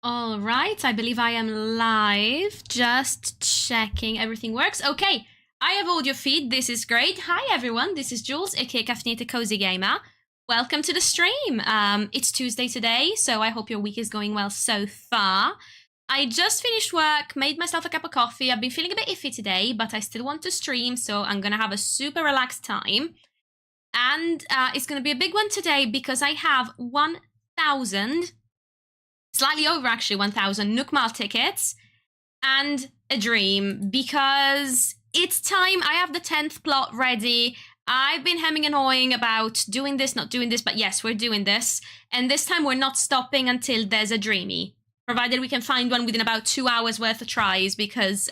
All right, I believe I am live. Just checking everything works. Okay, I have audio feed. This is great. Hi, everyone. This is Jules, aka TheCaffeinatedCozyGamer. Welcome to the stream. It's Tuesday today, so I hope your week is going well so far. I just finished work, made myself a cup of coffee. I've been feeling a bit iffy today, but I still want to stream, so I'm going to have a super relaxed time. And it's going to be a big one today because I have 1,000... slightly over actually 1,000 Nook Miles tickets and a dream because it's time. I have the 10th plot ready. I've been hemming and hawing about doing this, not doing this, but yes, we're doing this. And this time we're not stopping until there's a dreamy, provided we can find one within about 2 hours worth of tries because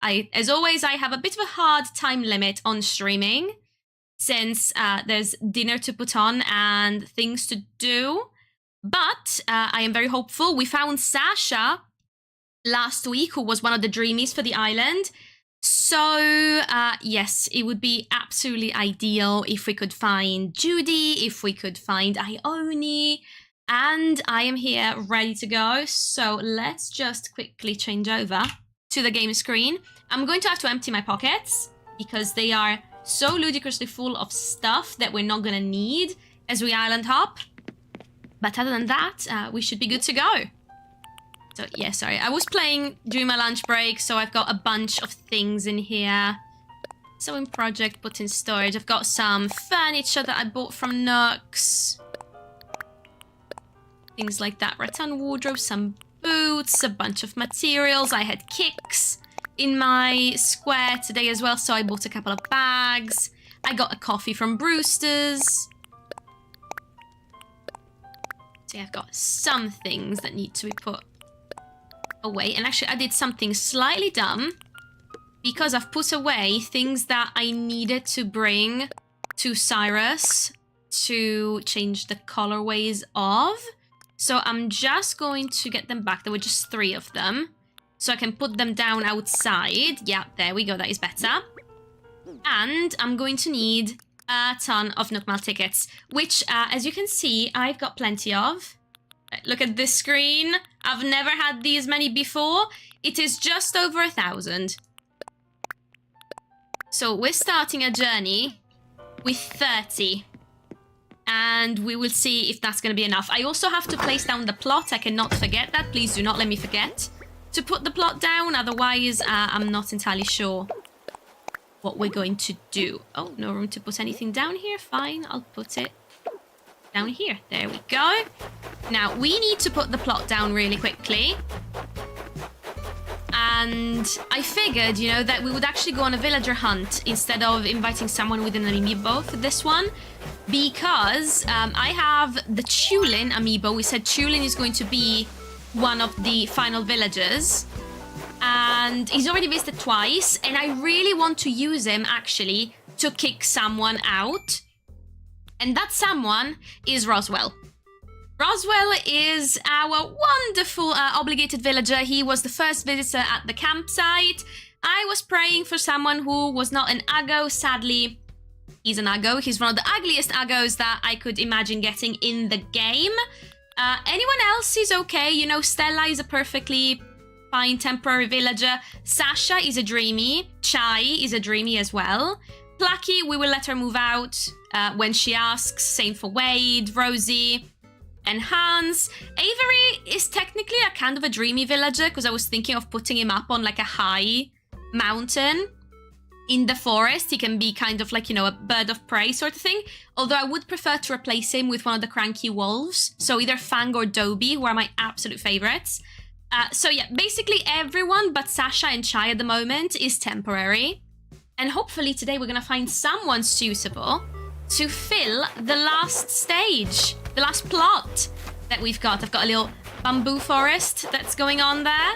as always, I have a bit of a hard time limit on streaming since there's dinner to put on and things to do. But I am very hopeful. We found Sasha last week, who was one of the dreamies for the island. So, yes, it would be absolutely ideal if we could find Judy, if we could find Ione. And I am here ready to go. So let's just quickly change over to the game screen. I'm going to have to empty my pockets because they are so ludicrously full of stuff that we're not going to need as we island hop. But other than that, we should be good to go. So, yeah, sorry. I was playing during my lunch break, so I've got a bunch of things in here. So in project, put in storage. I've got some furniture that I bought from Nooks. Things like that. Rattan wardrobe, some boots, a bunch of materials. I had kicks in my square today as well, so I bought a couple of bags. I got a coffee from Brewster's. So yeah, I've got some things that need to be put away. And actually, I did something slightly dumb because I've put away things that I needed to bring to Cyrus to change the colorways of. So I'm just going to get them back. There were just 3 of them. So I can put them down outside. Yeah, there we go. That is better. And I'm going to need a ton of Nook Miles tickets, which, as you can see, I've got plenty of. Look at this screen. I've never had these many before. It is just over 1,000. So we're starting a journey with 30. And we will see if that's going to be enough. I also have to place down the plot. I cannot forget that. Please do not let me forget to put the plot down. Otherwise, I'm not entirely sure what we're going to do. Oh, no room to put anything down here. Fine, I'll put it down here. There we go. Now, we need to put the plot down really quickly. And I figured, you know, that we would actually go on a villager hunt instead of inviting someone with an amiibo for this one. Because I have the Tulin amiibo. We said Tulin is going to be one of the final villagers. And he's already visited twice, and I really want to use him, actually, to kick someone out. And that someone is Roswell. Roswell is our wonderful obligated villager. He was the first visitor at the campsite. I was praying for someone who was not an Aggo. Sadly, he's an Aggo. He's one of the ugliest Aggos that I could imagine getting in the game. Anyone else is okay. You know, Stella is a perfectly fine temporary villager. Sasha is a dreamy. Chai is a dreamy as well. Plucky, we will let her move out when she asks. Same for Wade, Rosie, and Hans. Avery is technically a kind of a dreamy villager because I was thinking of putting him up on like a high mountain in the forest. He can be kind of like, you know, a bird of prey sort of thing. Although I would prefer to replace him with one of the cranky wolves. So either Fang or Dobie, who are my absolute favorites. So yeah, basically everyone but Sasha and Chai at the moment is temporary. And hopefully today we're going to find someone suitable to fill the last stage, the last plot that we've got. I've got a little bamboo forest that's going on there.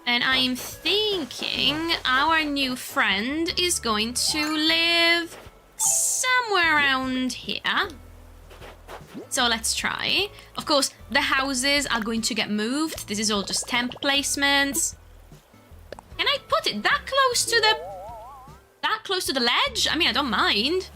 And I'm thinking our new friend is going to live somewhere around here. So let's try. Of course, the houses are going to get moved. This is all just temp placements. Can I put it that close to the ledge? I mean, I don't mind.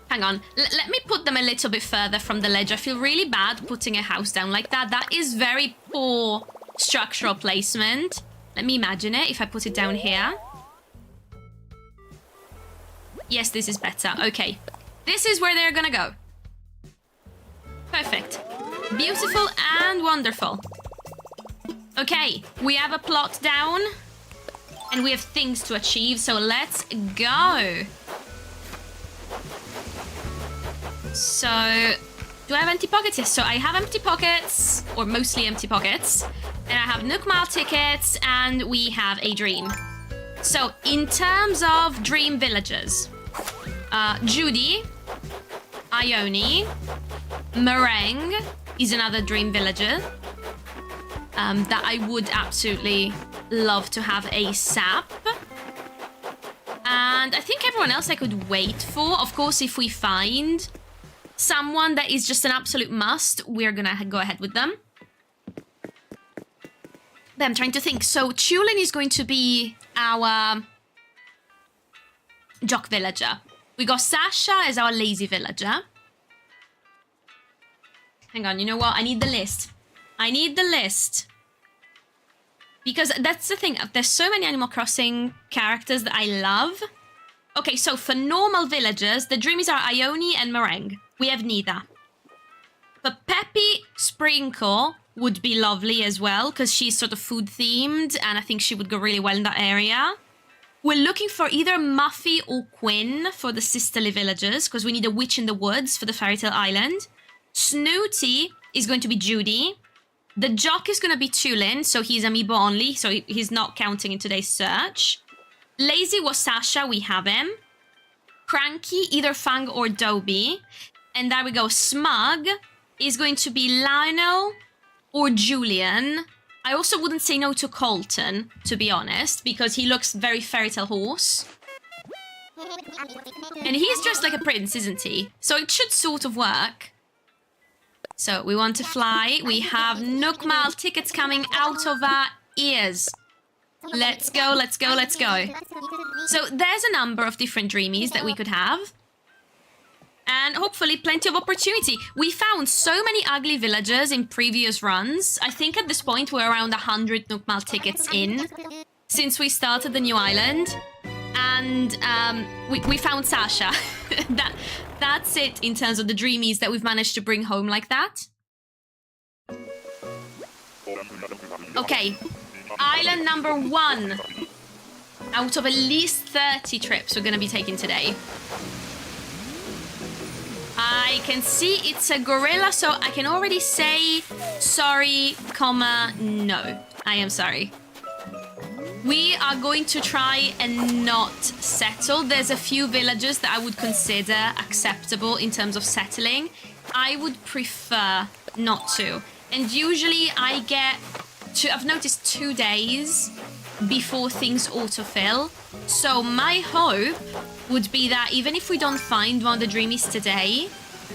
Hang on. Let me put them a little bit further from the ledge. I feel really bad putting a house down like that. That is very poor structural placement. Let me imagine it if I put it down here. Yes, this is better. Okay. This is where they're gonna go. Perfect. Beautiful and wonderful. Okay, we have a plot down. And we have things to achieve, so let's go. So, do I have empty pockets? Yes, so I have empty pockets, or mostly empty pockets. And I have Nook Mile tickets, and we have a dream. So, in terms of dream villagers, Judy, Ione, Meringue is another dream villager that I would absolutely love to have ASAP. And I think everyone else I could wait for. Of course, if we find someone that is just an absolute must, we're gonna go ahead with them. But I'm trying to think. So Tulin is going to be our jock villager. We got Sasha as our lazy villager. Hang on, you know what? I need the list. I need the list. Because that's the thing. There's so many Animal Crossing characters that I love. Okay, so for normal villagers, the dreamies are Ione and Meringue. We have neither. But Peppy Sprinkle would be lovely as well, because she's sort of food-themed, and I think she would go really well in that area. We're looking for either Muffy or Quinn for the sisterly villagers, because we need a witch in the woods for the Fairy Tale Island. Snooty is going to be Judy. The jock is going to be Tulin, so he's amiibo only, so he's not counting in today's search. Lazy was Sasha, we have him. Cranky, either Fang or Dobie. And there we go, Smug is going to be Lionel or Julian. I also wouldn't say no to Colton, to be honest, because he looks very Fairy Tale Horse. And he's dressed like a prince, isn't he? So it should sort of work. So we want to fly. We have Nook Mile tickets coming out of our ears. Let's go, let's go, let's go. So there's a number of different dreamies that we could have. And hopefully plenty of opportunity. We found so many ugly villagers in previous runs. I think at this point we're around 100 Nook Mile tickets in since we started the new island. And we found Sasha. That's it in terms of the dreamies that we've managed to bring home like that. Okay, island number 1 out of at least 30 trips we're going to be taking today. I can see it's a gorilla, so I can already say sorry, comma, no. I am sorry. We are going to try and not settle. There's a few villages that I would consider acceptable in terms of settling. I would prefer not to. And usually I get to, I've noticed 2 days before things autofill. So my hope would be that even if we don't find one of the dreamies today,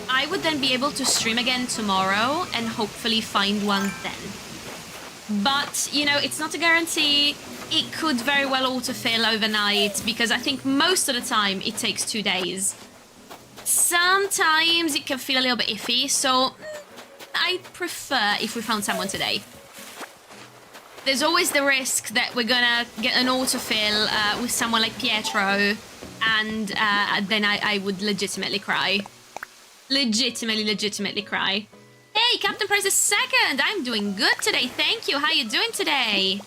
I would then be able to stream again tomorrow and hopefully find one then. But, you know, it's not a guarantee. It could very well autofill overnight because I think most of the time it takes 2 days. Sometimes it can feel a little bit iffy, so I'd prefer if we found someone today. There's always the risk that we're gonna get an autofill with someone like Pietro, and then I would legitimately cry. Legitimately cry. Hey, Captain Price II! I'm doing good today, thank you. How you doing today?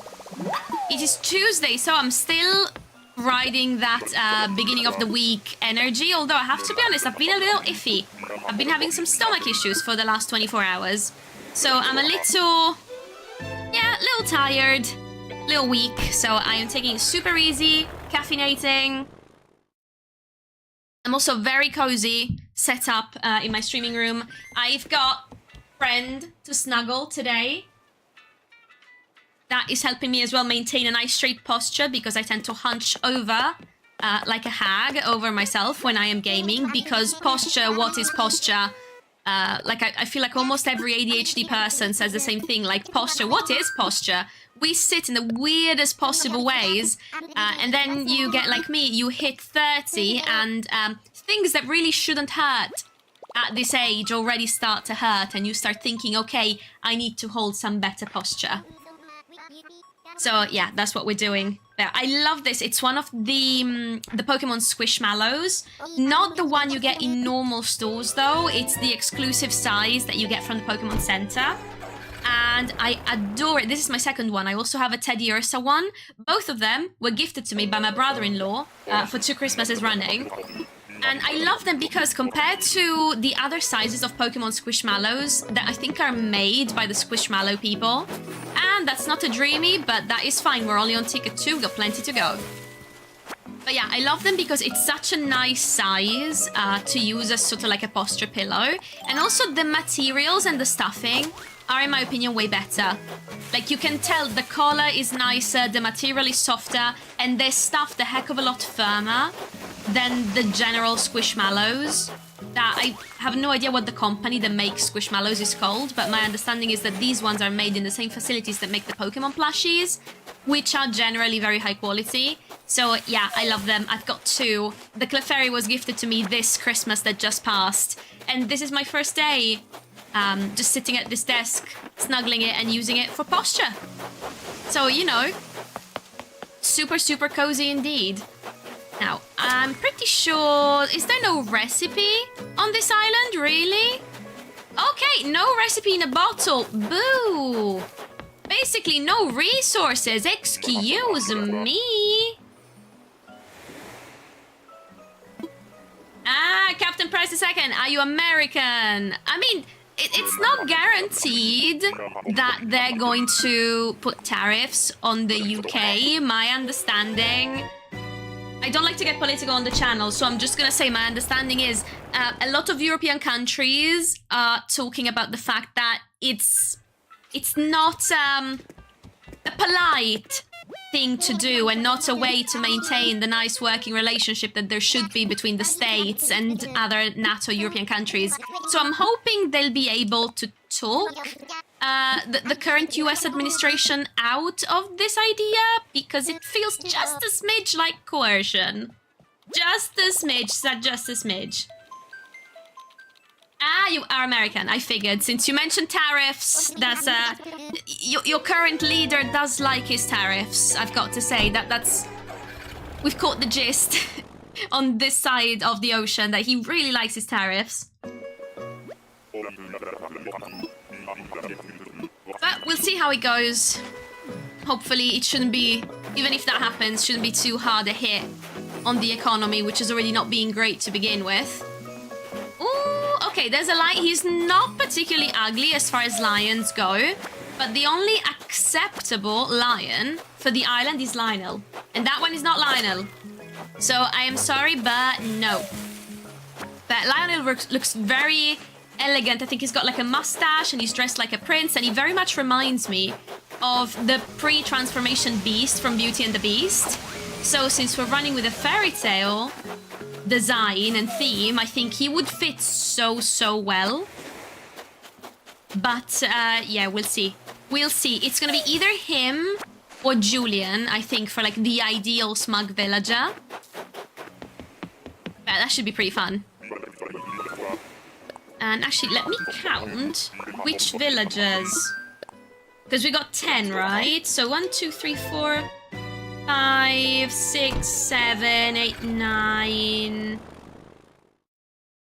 It is Tuesday, so I'm still riding that beginning of the week energy, although I have to be honest, I've been a little iffy. I've been having some stomach issues for the last 24 hours. So I'm a little tired, a little weak, so I am taking it super easy, caffeinating. I'm also very cozy, set up in my streaming room. I've got a friend to snuggle today. That is helping me as well maintain a nice straight posture because I tend to hunch over like a hag over myself when I am gaming because posture, what is posture? I feel like almost every ADHD person says the same thing, like posture, what is posture? We sit in the weirdest possible ways and then you get like me, you hit 30 and things that really shouldn't hurt at this age already start to hurt, and you start thinking, okay, I need to hold some better posture. So yeah, that's what we're doing there. I love this. It's one of the Pokemon Squishmallows. Not the one you get in normal stores, though. It's the exclusive size that you get from the Pokemon Center. And I adore it. This is my second one. I also have a Teddy Ursa one. Both of them were gifted to me by my brother-in-law for 2 Christmases running. And I love them because compared to the other sizes of Pokemon Squishmallows that I think are made by the Squishmallow people, and that's not a dreamy, but that is fine. We're only on ticket 2. We've got plenty to go. But yeah, I love them because it's such a nice size to use as sort of like a posture pillow. And also the materials and the stuffing are, in my opinion, way better. Like, you can tell the collar is nicer, the material is softer, and they're stuffed a heck of a lot firmer than the general Squishmallows. That I have no idea what the company that makes Squishmallows is called, but my understanding is that these ones are made in the same facilities that make the Pokemon plushies, which are generally very high quality. So yeah, I love them. I've got 2. The Clefairy was gifted to me this Christmas that just passed, and this is my first day just sitting at this desk, snuggling it and using it for posture. So, you know, super, super cozy indeed. Now, I'm pretty sure... Is there no recipe on this island, really? Okay, no recipe in a bottle. Boo! Basically, no resources. Excuse me. Ah, Captain Price II, are you American? I mean, it's not guaranteed that they're going to put tariffs on the UK. My understanding... I don't like to get political on the channel, so I'm just gonna say my understanding is a lot of European countries are talking about the fact that it's not a polite thing to do and not a way to maintain the nice working relationship that there should be between the States and other NATO European countries. So I'm hoping they'll be able to talk the current US administration out of this idea, because it feels just a smidge like coercion. Just a smidge, just a smidge. Ah, you are American, I figured. Since you mentioned tariffs, that's your current leader does like his tariffs, I've got to say. That's... We've caught the gist on this side of the ocean, that he really likes his tariffs. But we'll see how it goes. Hopefully it shouldn't be, even if that happens, shouldn't be too hard a hit on the economy, which is already not being great to begin with. Ooh, okay, there's a lion. He's not particularly ugly as far as lions go, but the only acceptable lion for the island is Lionel. And that one is not Lionel. So I am sorry, but no. But Lionel looks very elegant. I think he's got like a mustache and he's dressed like a prince, and he very much reminds me of the pre-transformation Beast from Beauty and the Beast. So since we're running with a fairy tale design and theme, I think he would fit so well. But yeah, we'll see. We'll see. It's gonna be either him or Julian, I think, for like the ideal smug villager. Yeah, that should be pretty fun. And actually, let me count which villagers. Because we got 10, right? So 1, 2, 3, 4, 5, 6, 7, 8, 9.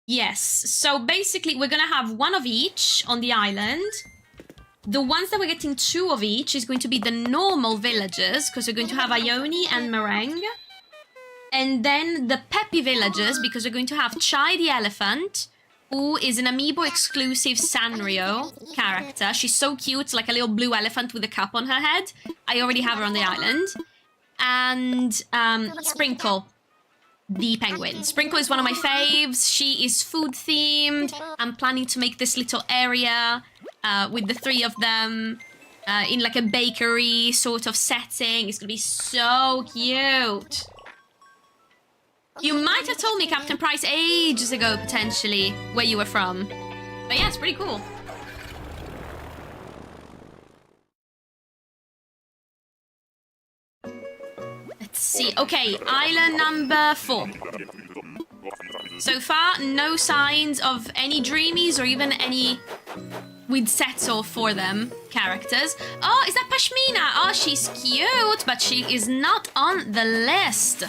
Yes. So basically, we're going to have 1 of each on the island. The ones that we're getting 2 of each is going to be the normal villagers, because we're going to have Ione and Meringue. And then the peppy villagers, because we're going to have Chai the elephant, who is an Amiibo exclusive Sanrio character. She's so cute, like a little blue elephant with a cup on her head. I already have her on the island. And Sprinkle, the penguin. Sprinkle is one of my faves. She is food themed. I'm planning to make this little area with the 3 of them in like a bakery sort of setting. It's gonna be so cute. You might have told me, Captain Price, ages ago, potentially, where you were from. But yeah, it's pretty cool. Let's see. Okay, island number 4. So far, no signs of any dreamies or even any we'd settle for them characters. Oh, is that Pashmina? Oh, she's cute, but she is not on the list.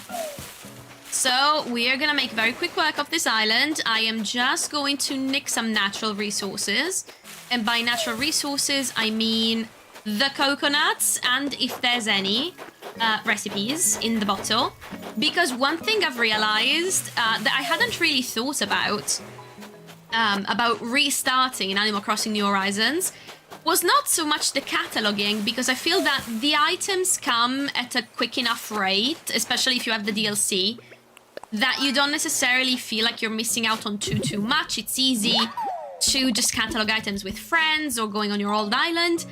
So we are gonna make very quick work of this island. I am just going to nick some natural resources. And by natural resources, I mean the coconuts and if there's any recipes in the bottle. Because one thing I've realized that I hadn't really thought about restarting in Animal Crossing New Horizons was not so much the cataloging, because I feel that the items come at a quick enough rate, especially if you have the DLC, that you don't necessarily feel like you're missing out on too much. It's easy to just catalog items with friends or going on your old island.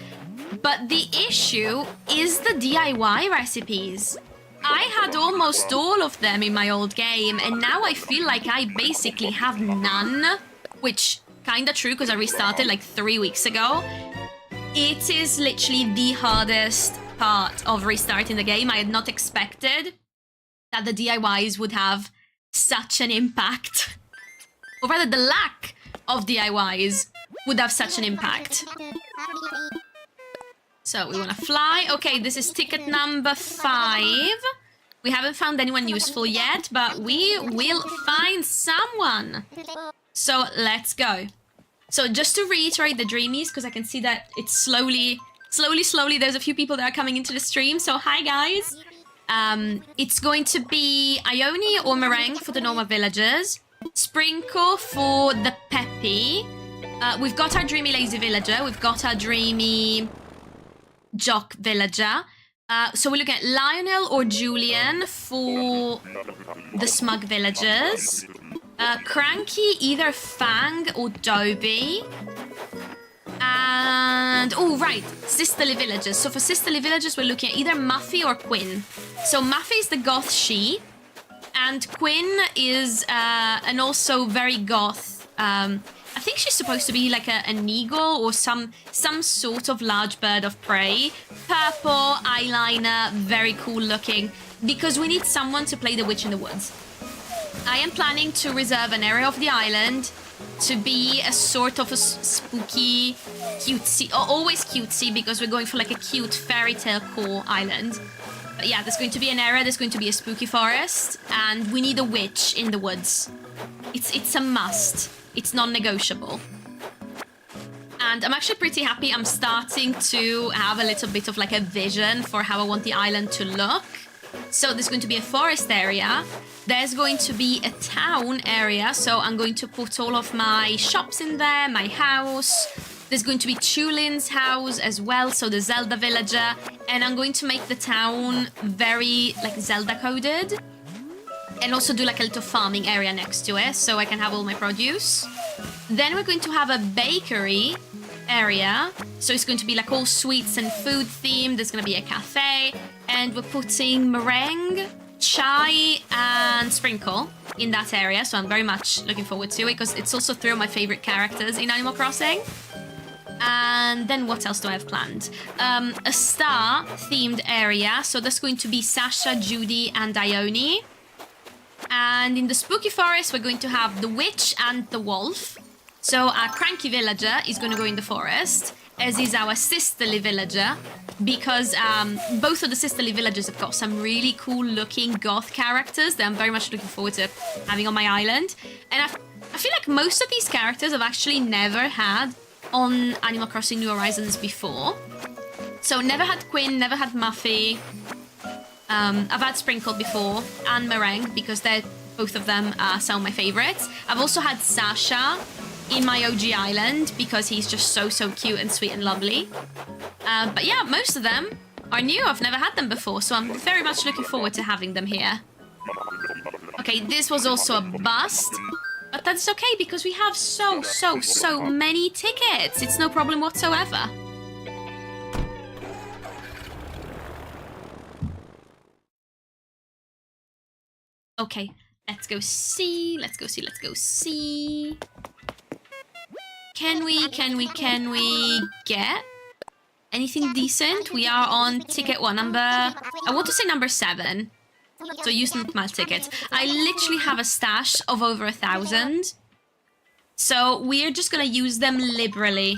But the issue is the DIY recipes. I had almost all of them in my old game, and now I feel like I basically have none, which kinda true because I restarted like 3 weeks ago. It is literally the hardest part of restarting the game. I had not expected that the DIYs would have such an impact. Or rather, the lack of DIYs would have such an impact. So we want to fly. Okay, this is ticket number 5. We haven't found anyone useful yet, but we will find someone. So let's go. So just to reiterate the dreamies, because I can see that it's slowly, there's a few people that are coming into the stream. So hi guys. It's going to be Ione or Meringue for the normal villagers, Sprinkle for the peppy. We've got our dreamy lazy villager. We've got our dreamy jock villager. So we're looking at Lionel or Julian for the smug villagers. Cranky, either Fang or Dobie. And, oh, right, sisterly villagers. So for sisterly villagers, we're looking at either Muffy or Quinn. So Muffy is the goth she, and Quinn is an also very goth. I think she's supposed to be like an eagle or some sort of large bird of prey. Purple, eyeliner, very cool looking, because we need someone to play the witch in the woods. I am planning to reserve an area of the island to be a sort of a spooky, cutesy, always cutesy, because we're going for like a cute fairy tale core island. But yeah, there's going to be an area, there's going to be a spooky forest, and we need a witch in the woods. It's a must. It's non-negotiable. And I'm actually pretty happy. I'm starting to have a little bit of like a vision for how I want the island to look. So there's going to be a forest area. There's going to be a town area. So I'm going to put all of my shops in there, my house. There's going to be Chulin's house as well, so the Zelda villager. And I'm going to make the town very like Zelda coded. And also do like a little farming area next to it, so I can have all my produce. Then we're going to have a bakery area. So it's going to be like all sweets and food themed. There's going to be a cafe. And we're putting meringue, chai, and sprinkle in that area. So I'm very much looking forward to it, because it's also 3 of my favorite characters in Animal Crossing. And then what else do I have planned? A star-themed area. So there's going to be Sasha, Judy, and Ione. And in the spooky forest, we're going to have the witch and the wolf. So our cranky villager is going to go in the forest, as is our sisterly villager, because both of the sisterly villagers have got some really cool looking goth characters that I'm very much looking forward to having on my island. And I feel like most of these characters I've actually never had on Animal Crossing New Horizons before. So never had Quinn, never had Muffy. I've had Sprinkle before, and Meringue, because they're both of them are some of my favorites. I've also had Sasha in my OG island, because he's just so cute and sweet and lovely. But yeah, most of them are new. I've never had them before, so I'm very much looking forward to having them here. Okay, this was also a bust, but that's okay, because we have so many tickets. It's no problem whatsoever. Okay, let's go see. Can we get anything decent? We are on ticket what, I want to say number 7. So use Nook Miles tickets. I literally have a stash of over 1,000. So we're just gonna use them liberally.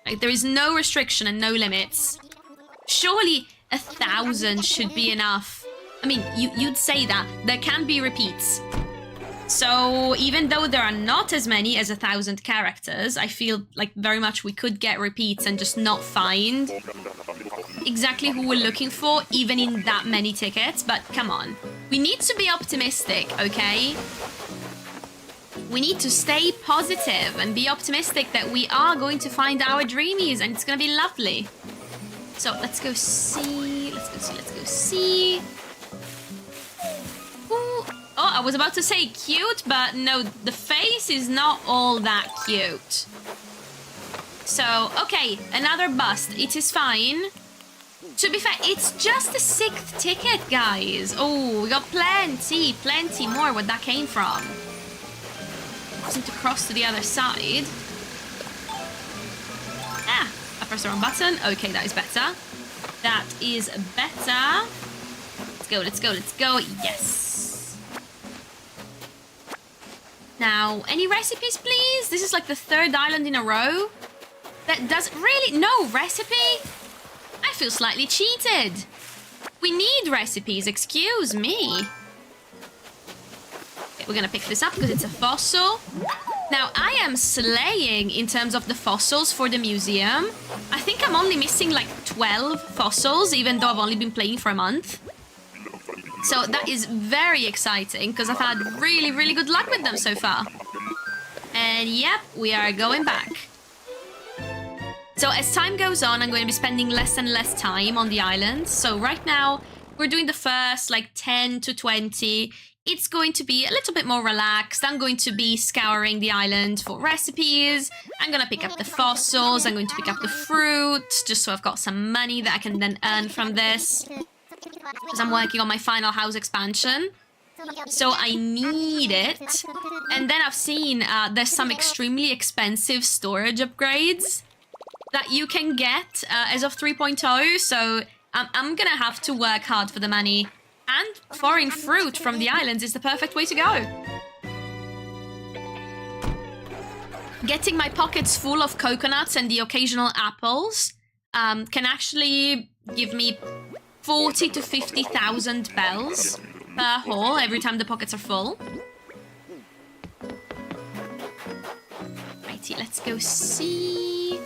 Like, there is no restriction and no limits. Surely 1,000 should be enough. I mean, you'd say that. There can be repeats. So even though there are not as many as 1,000 characters, I feel like very much we could get repeats and just not find exactly who we're looking for, even in that many tickets. But come on. We need to be optimistic, okay? We need to stay positive and be optimistic that we are going to find our dreamies and it's going to be lovely. So let's go see. Let's go see. Ooh. Oh, I was about to say cute, but no, the face is not all that cute. So, okay, another bust. It is fine. To be fair, it's just the 6th ticket, guys. Oh, we got plenty more where that came from. Just need to cross to the other side. Ah, I pressed the wrong button. Okay, that is better. That is better. Let's go. Yes. Now, any recipes, please? This is like the 3rd island in a row. That does really... No recipe? I feel slightly cheated. We need recipes, excuse me. Okay, we're gonna pick this up because it's a fossil. Now, I am slaying in terms of the fossils for the museum. I think I'm only missing like 12 fossils, even though I've only been playing for a month. So that is very exciting because I've had really good luck with them so far. And yep, we are going back. So as time goes on, I'm going to be spending less and less time on the island. So right now, we're doing the first like 10 to 20. It's going to be a little bit more relaxed. I'm going to be scouring the island for recipes. I'm going to pick up the fossils. I'm going to pick up the fruit, just so I've got some money that I can then earn from this. Because I'm working on my final house expansion. So I need it. And then I've seen there's some extremely expensive storage upgrades that you can get as of 3.0. So I'm going to have to work hard for the money. And foreign fruit from the islands is the perfect way to go. Getting my pockets full of coconuts and the occasional apples can actually give me 40 to 50,000 bells per haul every time the pockets are full. Righty, let's go see.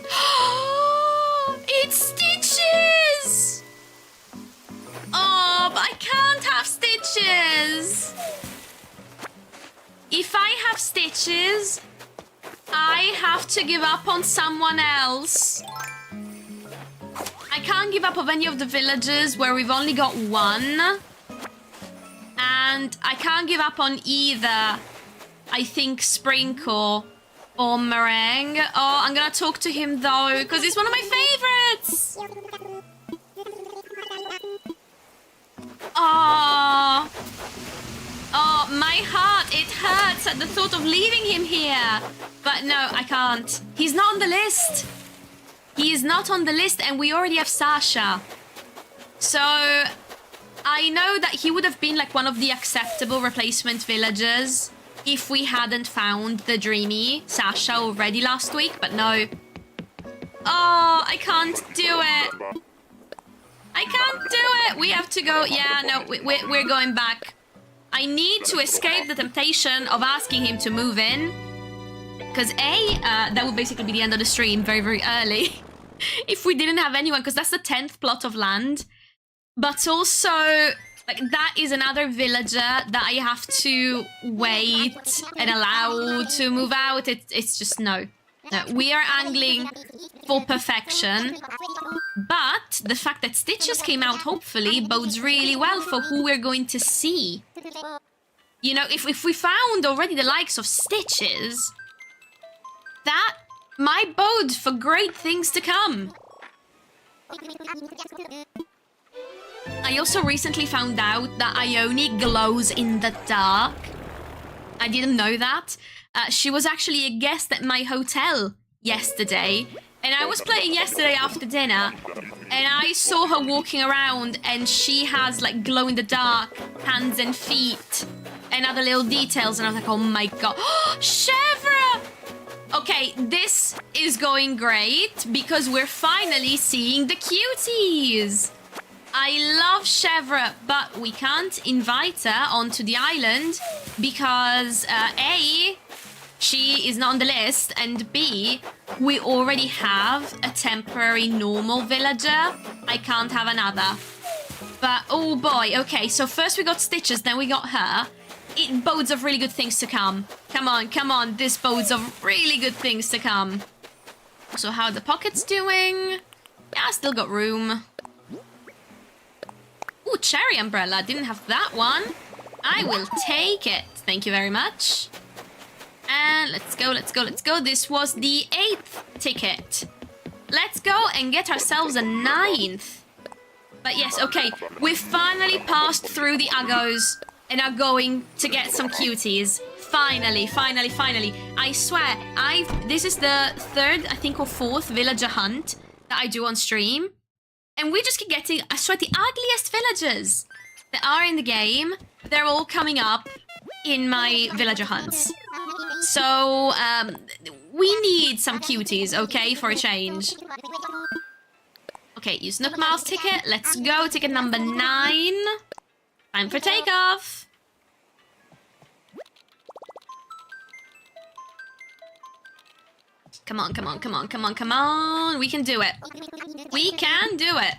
It's Stitches! Oh, but I can't have Stitches. If I have Stitches, I have to give up on someone else. I can't give up on any of the villages where we've only got one. And I can't give up on either, I think, Sprinkle or Meringue. Oh, I'm gonna talk to him though, because he's one of my favorites. Oh, my heart, it hurts at the thought of leaving him here. But no, I can't. He's not on the list. He is not on the list, and we already have Sasha. So I know that he would have been like one of the acceptable replacement villagers if we hadn't found the dreamy Sasha already last week, but no. Oh, I can't do it. I can't do it. We have to go. Yeah, no, we're going back. I need to escape the temptation of asking him to move in. Because A, that would basically be the end of the stream very early. If we didn't have anyone, because that's the 10th plot of land. But also, like, that is another villager that I have to wait and allow to move out. It's just no. No, we are angling for perfection. But the fact that Stitches came out, hopefully, bodes really well for who we're going to see. You know, if we found already the likes of Stitches, that might bode for great things to come. I also recently found out that Ione glows in the dark. I didn't know that. She was actually a guest at my hotel yesterday, And I was playing yesterday after dinner, and I saw her walking around, and she has like glow-in-the-dark hands and feet and other little details, and I was like, oh my god. Chèvre! Okay, this is going great because we're finally seeing the cuties. I love Chèvre, but we can't invite her onto the island because A, she is not on the list, and B, we already have a temporary normal villager. I can't have another. But, oh boy, okay, so first we got Stitches, then we got her. It bodes of really good things to come. Come on, this bodes of really good things to come. So how are the pockets doing? Yeah, I still got room. Ooh, cherry umbrella, didn't have that one. I will take it, thank you very much. And let's go. This was the 8th ticket. Let's go and get ourselves a 9th. But yes, okay, we finally passed through the Uggos and are going to get some cuties. Finally. I swear, this is the 3rd, I think, or 4th villager hunt that I do on stream. And we just keep getting, I swear, the ugliest villagers that are in the game. They're all coming up in my villager hunts. So, we need some cuties, okay, for a change. Okay, use Nook Miles ticket. Let's go. Ticket number 9. Time for takeoff. Come on. We can do it. We can do it.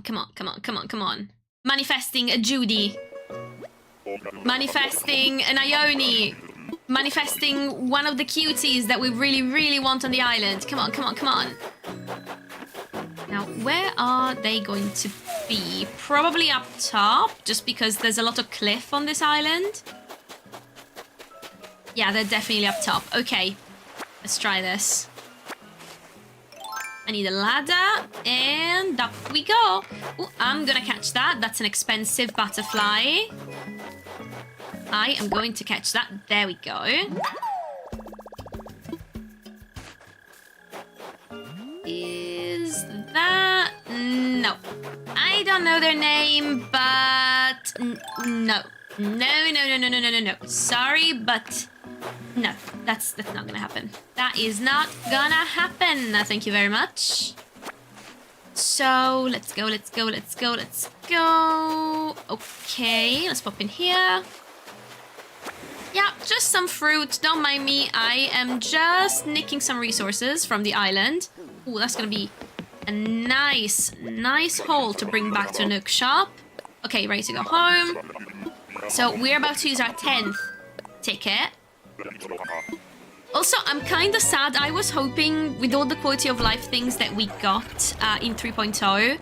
Come on. Manifesting a Judy. Manifesting an Ione. Manifesting one of the cuties that we really want on the island. Come on. Now, where are they going to be? Probably up top, just because there's a lot of cliff on this island. Yeah, they're definitely up top. Okay, let's try this. I need a ladder, and up we go. Ooh, I'm gonna catch that. That's an expensive butterfly. I am going to catch that. There we go. Is that... No. I don't know their name, but... No. No. Sorry, but... No, that's not gonna happen. That is not gonna happen. Thank you very much. So, let's go. Okay, let's pop in here. Yeah, just some fruit. Don't mind me. I am just nicking some resources from the island. Ooh, that's gonna be a nice haul to bring back to Nook Shop. Okay, ready to go home. So, we're about to use our 10th ticket. Also, I'm kind of sad. I was hoping with all the quality of life things that we got in 3.0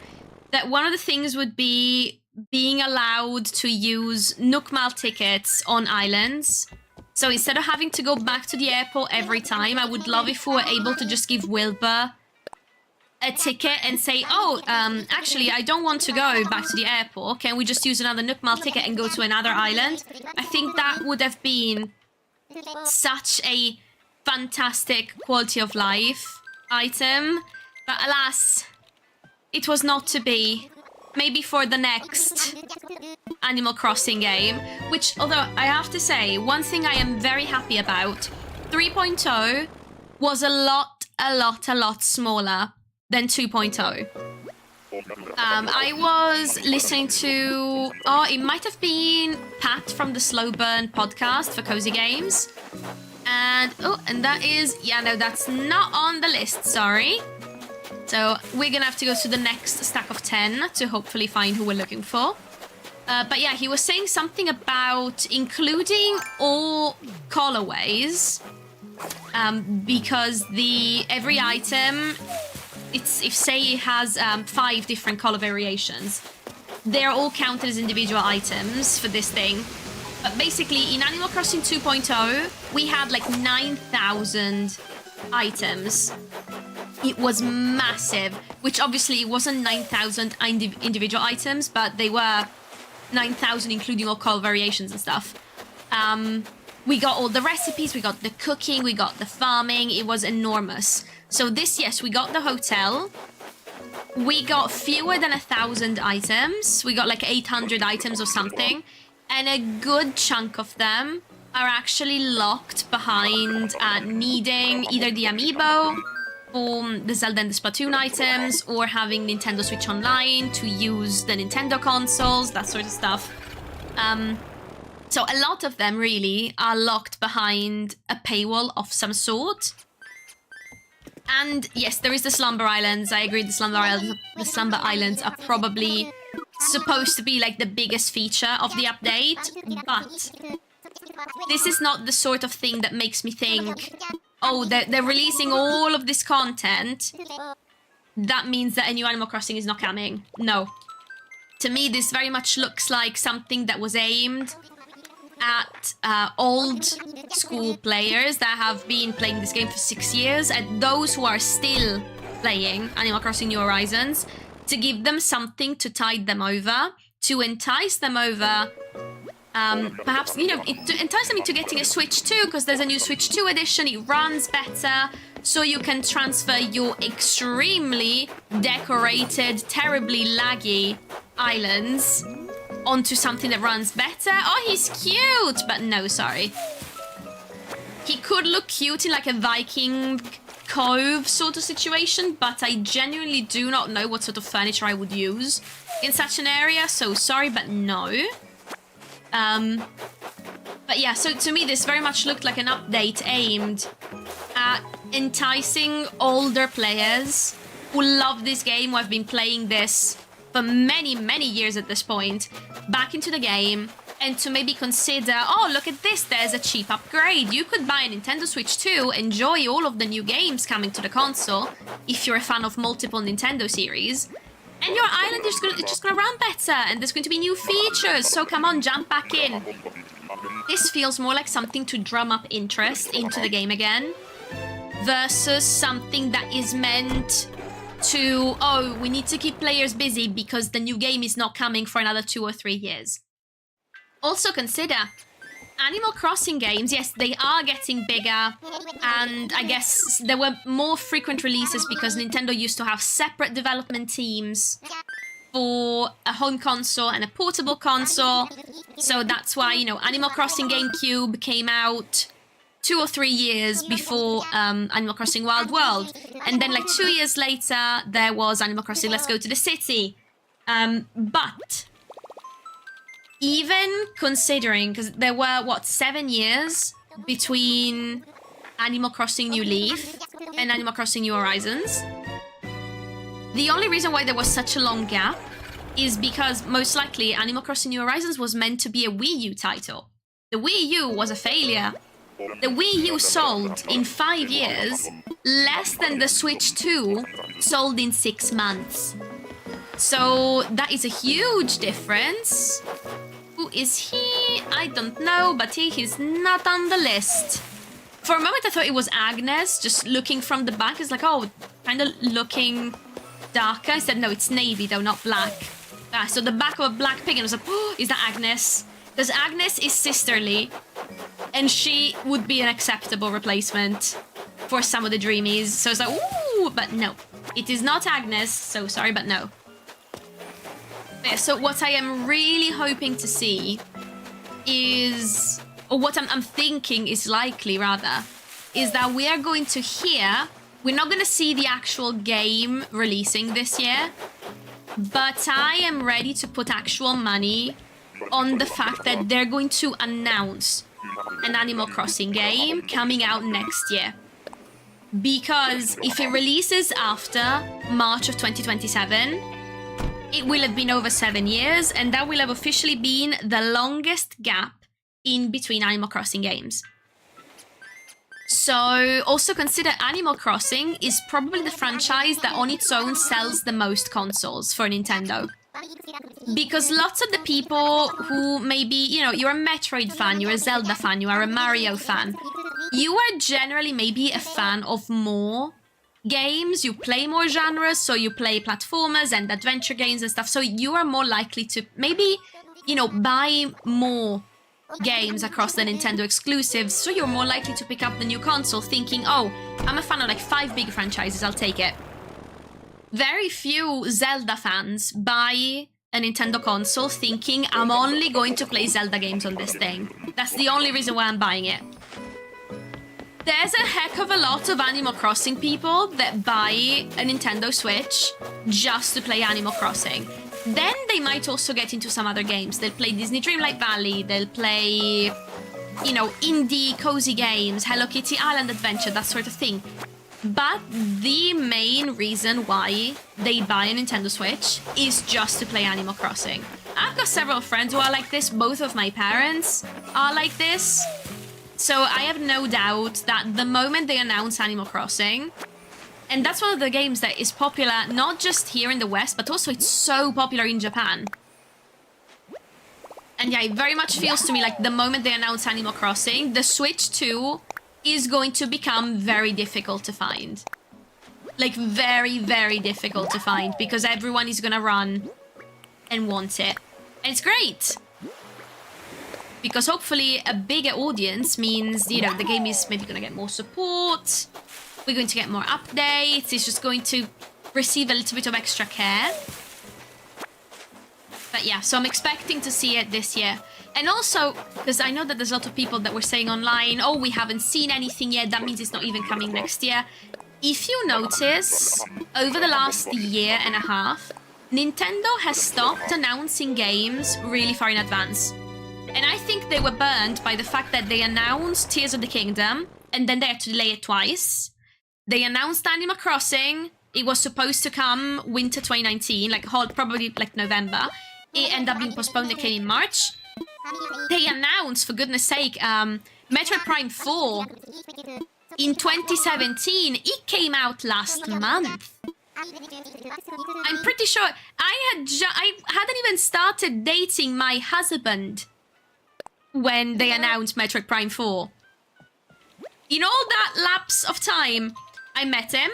that one of the things would be being allowed to use Nook Mile tickets on islands. So instead of having to go back to the airport every time, I would love if we were able to just give Wilbur a ticket and say, oh, actually, I don't want to go back to the airport. Can we just use another Nook Mile ticket and go to another island? I think that would have been such a fantastic quality of life item, but alas, it was not to be. Maybe for the next Animal Crossing game, which, although I have to say, one thing I am very happy about, 3.0 was a lot smaller than 2.0. I was listening to, it might have been Pat from the Slow Burn podcast for Cozy Games. And that is, no, that's not on the list, sorry. So we're gonna have to go to the next stack of 10 to hopefully find who we're looking for. But yeah, he was saying something about including all colorways, because every item, if say it has 5 different color variations, they're all counted as individual items for this thing. But basically, in Animal Crossing 2.0, we had like 9,000 items. It was massive, which obviously wasn't 9,000 individual items, but they were 9,000 including all color variations and stuff. We got all the recipes, we got the cooking, we got the farming. It was enormous. So this, yes, we got the hotel. We got fewer than 1,000 items. We got like 800 items or something. And a good chunk of them are actually locked behind needing either the amiibo for the Zelda and the Splatoon items, or having Nintendo Switch Online to use the Nintendo consoles, that sort of stuff. So a lot of them really are locked behind a paywall of some sort. And yes, there is the Slumber Islands. I agree, the Slumber Islands are probably supposed to be like the biggest feature of the update, but this is not the sort of thing that makes me think, oh, they're releasing all of this content, that means that a new Animal Crossing is not coming. No. To me, this very much looks like something that was aimed at old school players that have been playing this game for 6 years, and those who are still playing Animal Crossing New Horizons, to give them something to tide them over, to entice them over, perhaps, you know, to entice them into getting a Switch 2, because there's a new Switch 2 edition, it runs better, so you can transfer your extremely decorated, terribly laggy islands onto something that runs better. Oh, he's cute! But no, sorry. He could look cute in like a Viking cove sort of situation, but I genuinely do not know what sort of furniture I would use in such an area, so sorry, but no. But yeah, so to me this very much looked like an update aimed at enticing older players who love this game, who have been playing this for many, many years at this point, back into the game, and to maybe consider, oh, look at this, there's a cheap upgrade. You could buy a Nintendo Switch 2, enjoy all of the new games coming to the console, if you're a fan of multiple Nintendo series, and your island is just gonna run better, and there's going to be new features, so come on, jump back in. This feels more like something to drum up interest into the game again, versus something that is meant to, oh, we need to keep players busy because the new game is not coming for another 2 or 3 years. Also consider, Animal Crossing games, yes, they are getting bigger, and I guess there were more frequent releases because Nintendo used to have separate development teams for a home console and a portable console, so that's why, you know, Animal Crossing GameCube came out 2 or 3 years before Animal Crossing Wild World. And then like 2 years later, there was Animal Crossing Let's Go to the City. But even considering, because there were, what, 7 years between Animal Crossing New Leaf and Animal Crossing New Horizons, the only reason why there was such a long gap is because most likely Animal Crossing New Horizons was meant to be a Wii U title. The Wii U was a failure. The Wii U sold in 5 years less than the Switch 2 sold in 6 months. So that is a huge difference. Who is he? I don't know, but he is not on the list. For a moment I thought it was Agnes, just looking from the back. It's like, oh, kind of looking darker. I said, no, it's navy though, not black. So the back of a black pig, and I was like, oh, is that Agnes? Because Agnes is sisterly, and she would be an acceptable replacement for some of the Dreamies. So it's like, ooh, but no. It is not Agnes, so sorry, but no. Yeah, so what I am really hoping to see is, or what I'm thinking is likely, rather, is that we are going to hear, we're not going to see the actual game releasing this year, but I am ready to put actual money on the fact that they're going to announce an Animal Crossing game coming out next year. Because if it releases after March of 2027, it will have been over 7 years, and that will have officially been the longest gap in between Animal Crossing games. So also consider Animal Crossing is probably the franchise that on its own sells the most consoles for Nintendo. Because lots of the people who maybe, you know, you're a Metroid fan, you're a Zelda fan, you are a Mario fan, you are generally maybe a fan of more games, you play more genres, so you play platformers and adventure games and stuff, so you are more likely to maybe, you know, buy more games across the Nintendo exclusives, so you're more likely to pick up the new console thinking, oh, I'm a fan of like 5 big franchises, I'll take it. Very few Zelda fans buy a Nintendo console thinking I'm only going to play Zelda games on this thing. That's the only reason why I'm buying it. There's a heck of a lot of Animal Crossing people that buy a Nintendo Switch just to play Animal Crossing. Then they might also get into some other games. They'll play Disney Dreamlight Valley, they'll play, you know, indie cozy games, Hello Kitty Island Adventure, that sort of thing. But the main reason why they buy a Nintendo Switch is just to play Animal Crossing. I've got several friends who are like this, both of my parents are like this. So I have no doubt that the moment they announce Animal Crossing, and that's one of the games that is popular not just here in the West, but also it's so popular in Japan. And yeah, it very much feels to me like the moment they announce Animal Crossing, the Switch 2 is going to become very difficult to find. Like very, very difficult to find because everyone is gonna run and want it. And it's great. Because hopefully a bigger audience means, you know, the game is maybe gonna get more support. We're going to get more updates. It's just going to receive a little bit of extra care. But yeah, so I'm expecting to see it this year. And also, because I know that there's a lot of people that were saying online, oh, we haven't seen anything yet. That means it's not even coming next year. If you notice, over the last year and a half, Nintendo has stopped announcing games really far in advance. And I think they were burned by the fact that they announced Tears of the Kingdom, and then they had to delay it twice. They announced Animal Crossing. It was supposed to come winter 2019, like probably like November. It ended up being postponed. It came in March. They announced, for goodness sake, Metroid Prime 4 in 2017. It came out last month. I'm pretty sure I hadn't even started dating my husband when they announced Metroid Prime 4. In all that lapse of time, I met him.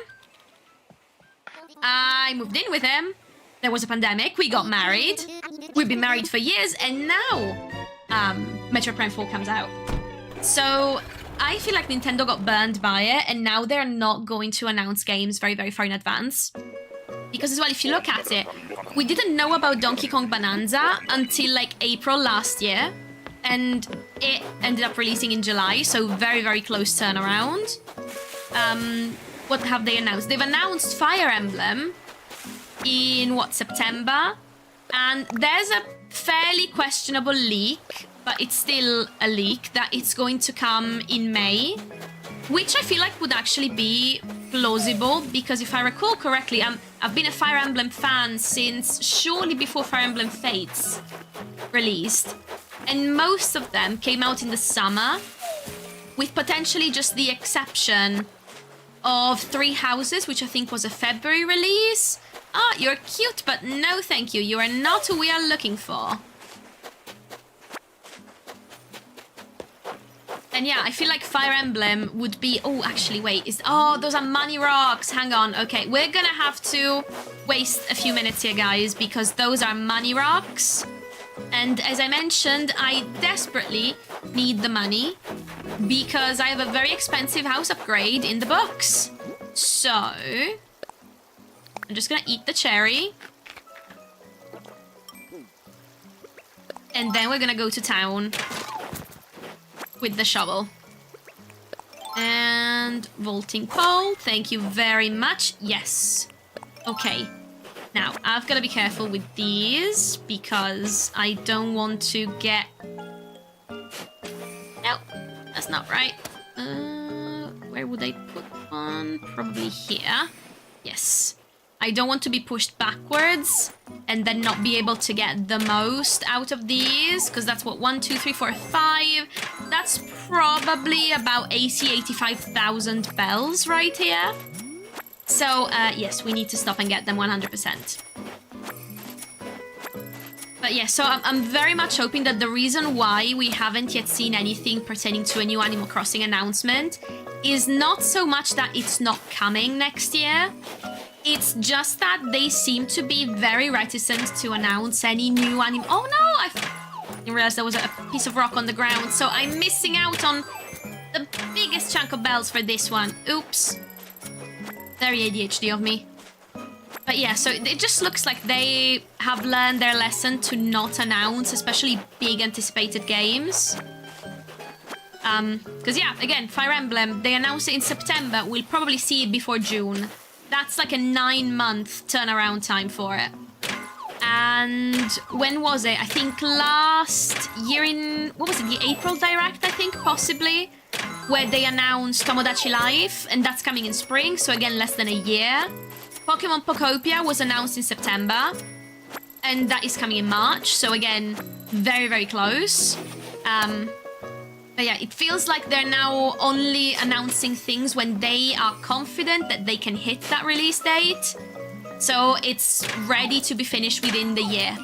I moved in with him. There was a pandemic. We got married. We've been married for years, and now Metroid Prime 4 comes out. So I feel like Nintendo got burned by it, and now they're not going to announce games very, very far in advance. Because as well, if you look at it, we didn't know about Donkey Kong Bonanza until like April last year. And it ended up releasing in July, so very, very close turnaround. What have they announced? They've announced Fire Emblem in, September? And there's a fairly questionable leak, but it's still a leak, that it's going to come in May, which I feel like would actually be plausible, because if I recall correctly, I've been a Fire Emblem fan since surely before Fire Emblem Fates released. And most of them came out in the summer, with potentially just the exception of Three Houses, which I think was a February release. Ah, you're cute, but no thank you. You are not who we are looking for. And yeah, I feel like Fire Emblem would be... Oh, actually, wait. Oh, those are money rocks. Hang on. Okay, we're gonna have to waste a few minutes here, guys, because those are money rocks. And as I mentioned, I desperately need the money because I have a very expensive house upgrade in the books. So I'm just gonna eat the cherry. And then we're gonna go to town with the shovel. And vaulting pole, thank you very much. Yes. Okay. Now, I've got to be careful with these because I don't want to get... No, that's not right. Where would I put one? Probably here. Yes. I don't want to be pushed backwards and then not be able to get the most out of these, because that's what, 1, 2, 3, 4, 5. That's probably about 85,000 bells right here. So, yes, we need to stop and get them 100%. But yeah, so I'm very much hoping that the reason why we haven't yet seen anything pertaining to a new Animal Crossing announcement is not so much that it's not coming next year. It's just that they seem to be very reticent to announce any new Oh no! Didn't realize there was a piece of rock on the ground, so I'm missing out on the biggest chunk of bells for this one. Oops. Very ADHD of me. But yeah, so it just looks like they have learned their lesson to not announce, especially big anticipated games. Because yeah, again, Fire Emblem, they announced it in September. We'll probably see it before June. That's like a 9-month turnaround time for it. And when was it? I think last year in, what was it, the April Direct, I think, possibly, where they announced Tomodachi Life, and that's coming in spring, so again, less than a year. Pokemon Pokopia was announced in September, and that is coming in March, so again, very, very close. But yeah, it feels like they're now only announcing things when they are confident that they can hit that release date. So it's ready to be finished within the year.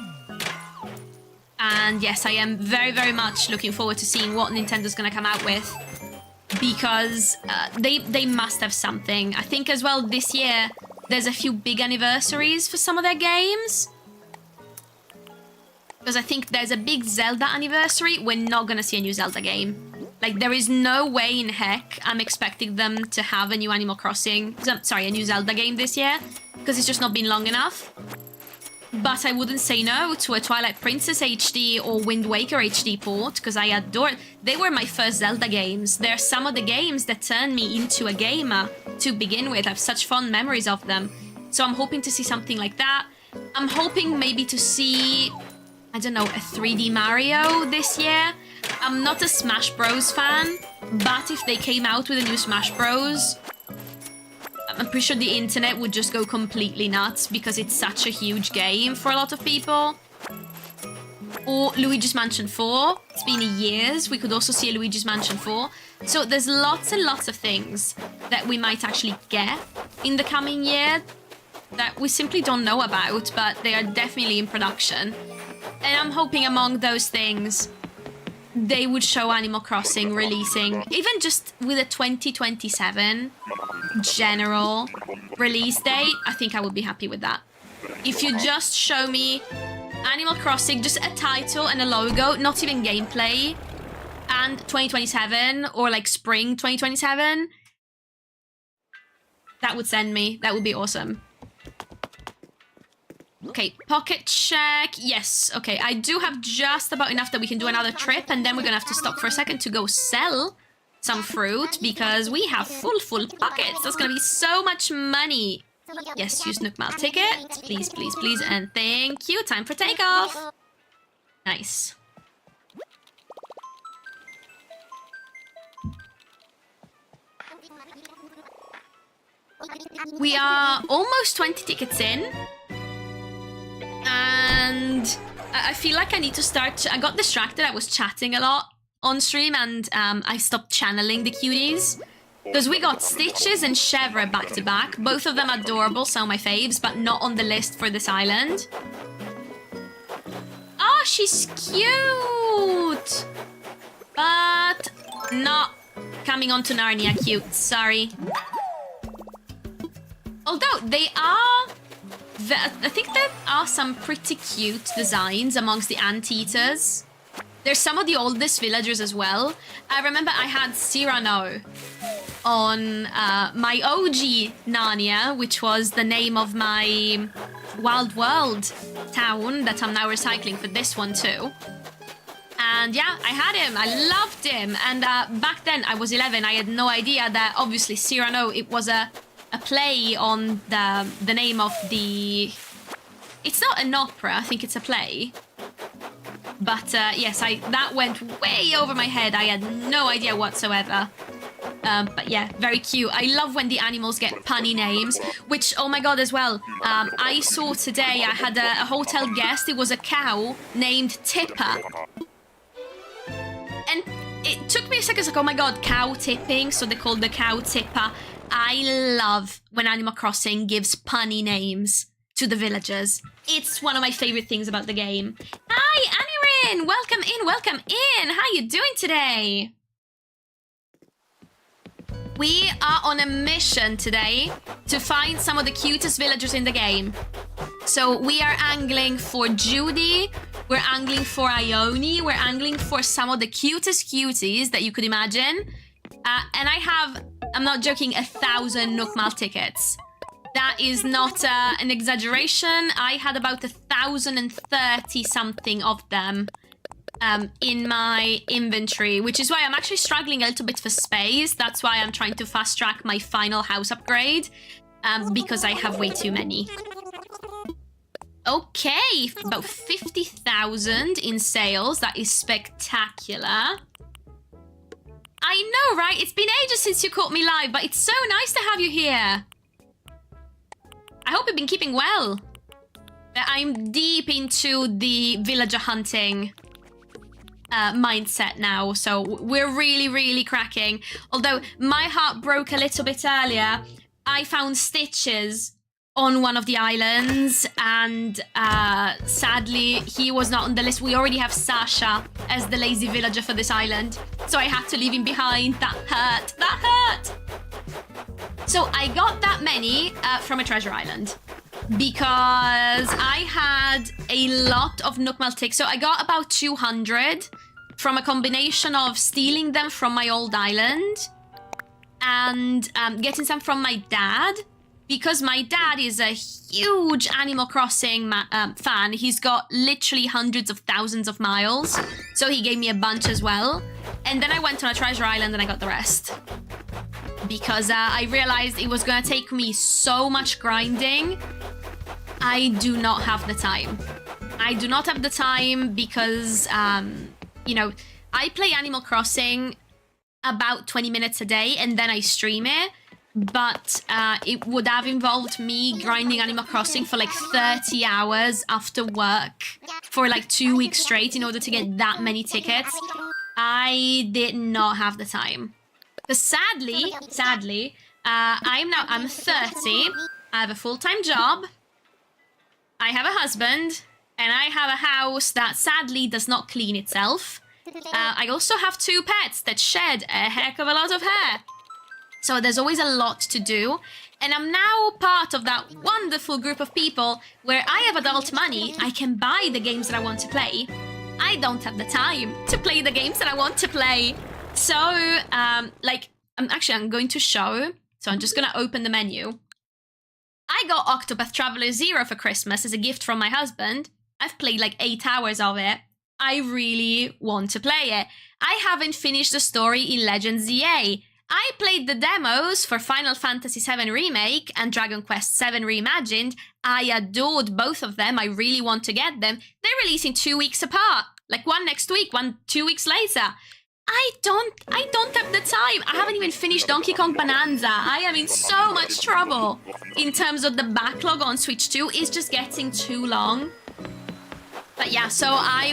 And yes, I am very, very much looking forward to seeing what Nintendo's going to come out with. Because they must have something. I think as well this year, there's a few big anniversaries for some of their games. Because I think there's a big Zelda anniversary. We're not going to see a new Zelda game. Like, there is no way in heck I'm expecting them to have a new Animal Crossing... Sorry, a new Zelda game this year. Because it's just not been long enough. But I wouldn't say no to a Twilight Princess HD or Wind Waker HD port. Because I adore... They were my first Zelda games. They're some of the games that turned me into a gamer to begin with. I have such fond memories of them. So I'm hoping to see something like that. I'm hoping maybe to see... I don't know, a 3D Mario this year. I'm not a Smash Bros fan, but if they came out with a new Smash Bros, I'm pretty sure the internet would just go completely nuts because it's such a huge game for a lot of people. Or Luigi's Mansion 4. It's been years. We could also see a Luigi's Mansion 4. So there's lots and lots of things that we might actually get in the coming year that we simply don't know about, but they are definitely in production. And I'm hoping among those things, they would show Animal Crossing releasing, even just with a 2027 general release date, I think I would be happy with that. If you just show me Animal Crossing, just a title and a logo, not even gameplay, and 2027 or like spring 2027, that would send me. That would be awesome. Okay, pocket check. Yes, okay. I do have just about enough that we can do another trip, and then we're gonna have to stop for a second to go sell some fruit because we have full pockets. That's gonna be so much money. Yes, use Nook Mile ticket. Please, please, please, and thank you. Time for takeoff. Nice. We are almost 20 tickets in. And I feel like I need to start... I got distracted. I was chatting a lot on stream and I stopped channeling the cuties. Because we got Stitches and Chevre back to back. Both of them adorable, some of my faves, but not on the list for this island. Oh, she's cute! But not coming on to Narnia cute, sorry. Although they are... I think there are some pretty cute designs amongst the anteaters. There's some of the oldest villagers as well. I remember I had Cyrano on my OG Narnia, which was the name of my Wild World town that I'm now recycling for this one too. And yeah, I had him. I loved him. And back then, I was 11. I had no idea that obviously Cyrano, it was a play on the name of the... It's not an opera, I think it's a play. But yes, that went way over my head. I had no idea whatsoever. But yeah, very cute. I love when the animals get punny names, which, oh my god, as well. I saw today, I had a hotel guest. It was a cow named Tipper. And it took me a second, like, oh my god, cow tipping, so they called the cow Tipper. I love when Animal Crossing gives punny names to the villagers. It's one of my favorite things about the game. Hi, Anirin! Welcome in, welcome in! How you doing today? We are on a mission today to find some of the cutest villagers in the game. So we are angling for Judy, We're angling for Ione. We're angling for some of the cutest cuties that you could imagine. And I have, I'm not joking, 1,000 Nook Mile tickets. That is not an exaggeration. I had about 1,030 something of them in my inventory, which is why I'm actually struggling a little bit for space. That's why I'm trying to fast track my final house upgrade, because I have way too many. Okay, about 50,000 in sales. That is spectacular. I know, right? It's been ages since you caught me live, but it's so nice to have you here. I hope you've been keeping well. I'm deep into the villager hunting mindset now, so we're really, really cracking. Although my heart broke a little bit earlier. I found stitches on one of the islands, and sadly, he was not on the list. We already have Sasha as the lazy villager for this island, so I had to leave him behind. That hurt. That hurt. So I got that many from a treasure island because I had a lot of Nook Mile ticks. So I got about 200 from a combination of stealing them from my old island and getting some from my dad, because my dad is a huge Animal Crossing fan. He's got literally hundreds of thousands of miles, so he gave me a bunch as well. And then I went on a treasure island and I got the rest, because I realized it was going to take me so much grinding. I do not have the time. I do not have the time because, you know, I play Animal Crossing about 20 minutes a day and then I stream it. But it would have involved me grinding Animal Crossing for like 30 hours after work for like 2 weeks straight in order to get that many tickets. I did not have the time. Because sadly, I'm 30, I have a full-time job, I have a husband, and I have a house that sadly does not clean itself. I also have 2 pets that shed a heck of a lot of hair. So there's always a lot to do. And I'm now part of that wonderful group of people where I have adult money, I can buy the games that I want to play. I don't have the time to play the games that I want to play. So, like, I'm going to show. So I'm just going to open the menu. I got Octopath Traveler 0 for Christmas as a gift from my husband. I've played like 8 hours of it. I really want to play it. I haven't finished the story in Legends ZA. I played the demos for Final Fantasy VII Remake and Dragon Quest VII Reimagined. I adored both of them. I really want to get them. They're releasing 2 weeks apart. Like one next week, one 2 weeks later. I don't have the time. I haven't even finished Donkey Kong Bonanza. I am in so much trouble in terms of the backlog on Switch 2. It's just getting too long. But yeah, so I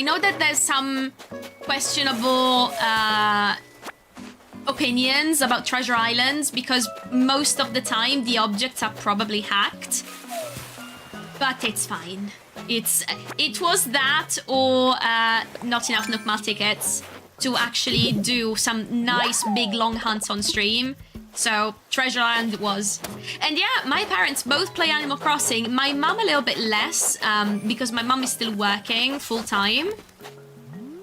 know that there's some questionable opinions about Treasure Islands because most of the time the objects are probably hacked. But it's fine. It was that or not enough Nook Mile tickets to actually do some nice big long hunts on stream. So Treasure Island it was. And yeah, my parents both play Animal Crossing. My mum a little bit less because my mum is still working full time.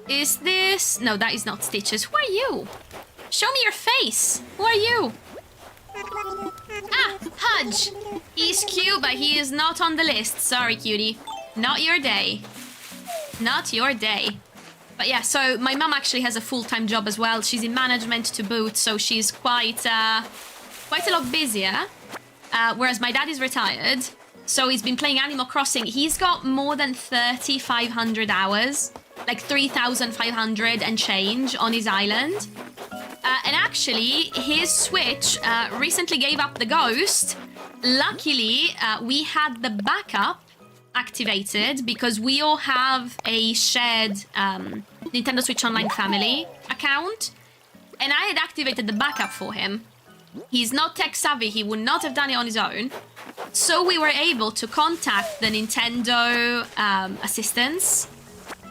Is this... No, that is not Stitches. Who are you? Show me your face. Who are you? Ah, Hudge. He's cute, but he is not on the list. Sorry, cutie. Not your day. Not your day. But yeah, so my mum actually has a full-time job as well. She's in management to boot, so she's quite a lot busier. Whereas my dad is retired, so he's been playing Animal Crossing. He's got more than 3,500 hours, like 3,500 and change on his island. And actually, his Switch recently gave up the ghost. Luckily, we had the backup activated because we all have a shared Nintendo Switch Online family account. And I had activated the backup for him. He's not tech savvy, he would not have done it on his own. So we were able to contact the Nintendo assistants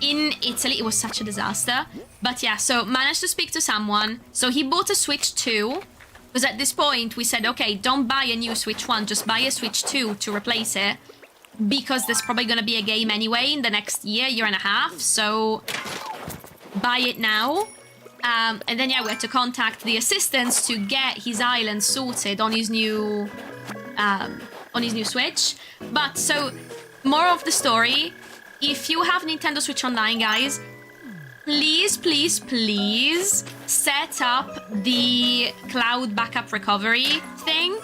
in Italy. It was such a disaster. But yeah, so managed to speak to someone. So he bought a Switch 2. Because at this point we said, okay, don't buy a new Switch 1, just buy a Switch 2 to replace it. because there's probably going to be a game anyway in the next year and a half, so buy it now. And then, yeah, we had to contact the assistants to get his island sorted on his new Switch. But, so, moral of the story, if you have Nintendo Switch Online, guys, please, please, please set up the cloud backup recovery thing,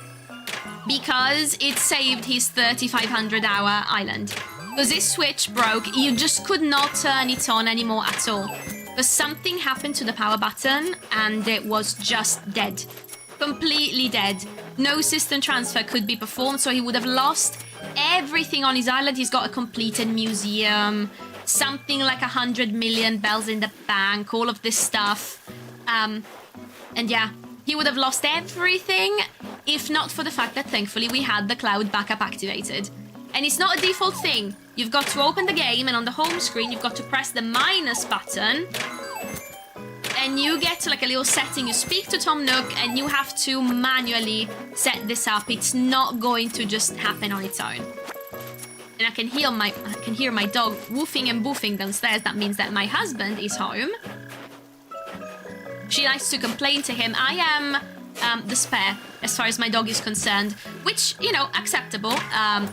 because it saved his 3,500-hour island. Because this Switch broke, you just could not turn it on anymore at all. Because something happened to the power button and it was just dead. Completely dead. No system transfer could be performed, so he would have lost everything on his island. He's got a completed museum, something like 100 million bells in the bank, all of this stuff. And yeah, he would have lost everything if not for the fact that thankfully we had the cloud backup activated. And it's not a default thing. You've got to open the game, and on the home screen, you've got to press the minus button. And you get to like a little setting. You speak to Tom Nook, and you have to manually set this up. It's not going to just happen on its own. And I can hear my dog woofing and boofing downstairs. That means that my husband is home. She likes to complain to him. I am the spare as far as my dog is concerned, which, you know, acceptable,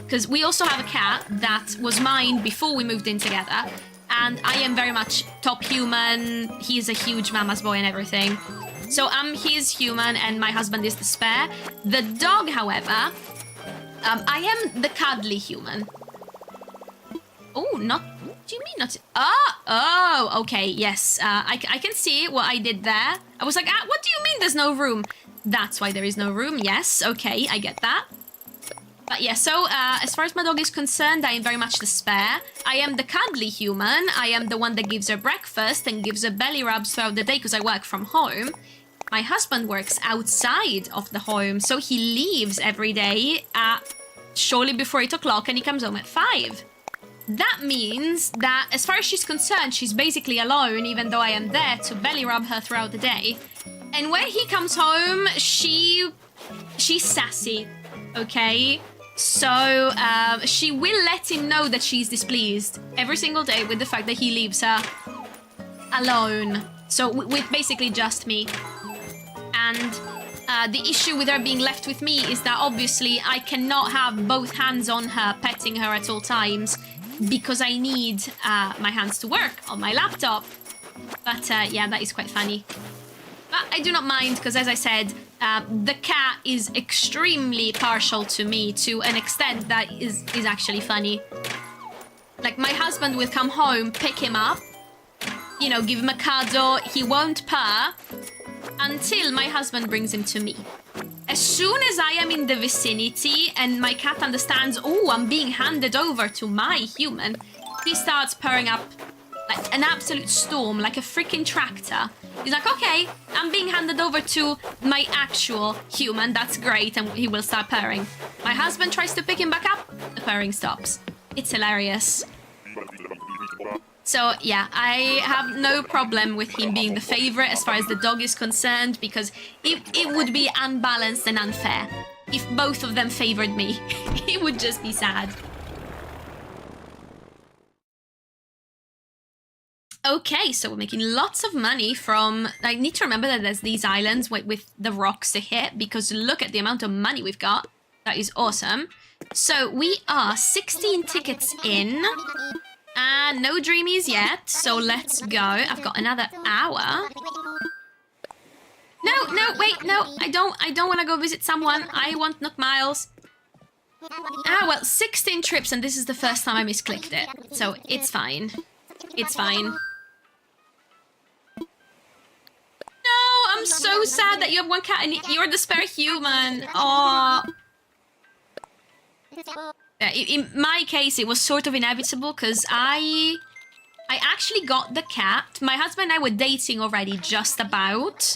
because we also have a cat that was mine before we moved in together, and I am very much top human. He's a huge mama's boy and everything, so I'm his human and my husband is the spare. The dog, however, I am the cuddly human. Oh, not... What do you mean not... Oh, okay, yes. I can see what I did there. I was like, what do you mean there's no room? That's why there is no room. Yes, okay, I get that. But yeah, so as far as my dog is concerned, I am very much the spare. I am the cuddly human. I am the one that gives her breakfast and gives her belly rubs throughout the day because I work from home. My husband works outside of the home, so he leaves every day at shortly before 8 o'clock and he comes home at 5. That means that, as far as she's concerned, she's basically alone, even though I am there to belly rub her throughout the day. And when he comes home, she's sassy, okay? So she will let him know that she's displeased every single day with the fact that he leaves her alone. So with basically just me. And the issue with her being left with me is that obviously I cannot have both hands on her, petting her at all times, because I need my hands to work on my laptop. But yeah, that is quite funny. But I do not mind, because as I said, the cat is extremely partial to me to an extent that is actually funny. Like, my husband will come home, pick him up, you know, give him a cuddle. He won't purr until my husband brings him to me. As soon as I am in the vicinity and my cat understands, oh, I'm being handed over to my human, he starts purring up like an absolute storm, like a freaking tractor. He's like, okay, I'm being handed over to my actual human. That's great. And he will start purring. My husband tries to pick him back up. The purring stops. It's hilarious. So, yeah, I have no problem with him being the favorite as far as the dog is concerned, because it would be unbalanced and unfair if both of them favored me. It would just be sad. Okay, so we're making lots of money from... I need to remember that there's these islands with the rocks to hit, because look at the amount of money we've got. That is awesome. So we are 16 tickets in. And no dreamies yet, so let's go. I've got another hour. No, wait, no, I don't want to go visit someone. I want Nook Miles. Ah, well, 16 trips, and this is the first time I misclicked it. So it's fine. It's fine. No, I'm so sad that you have one cat and you're the spare human. Aww. In my case, it was sort of inevitable because I actually got the cat. My husband and I were dating already, just about.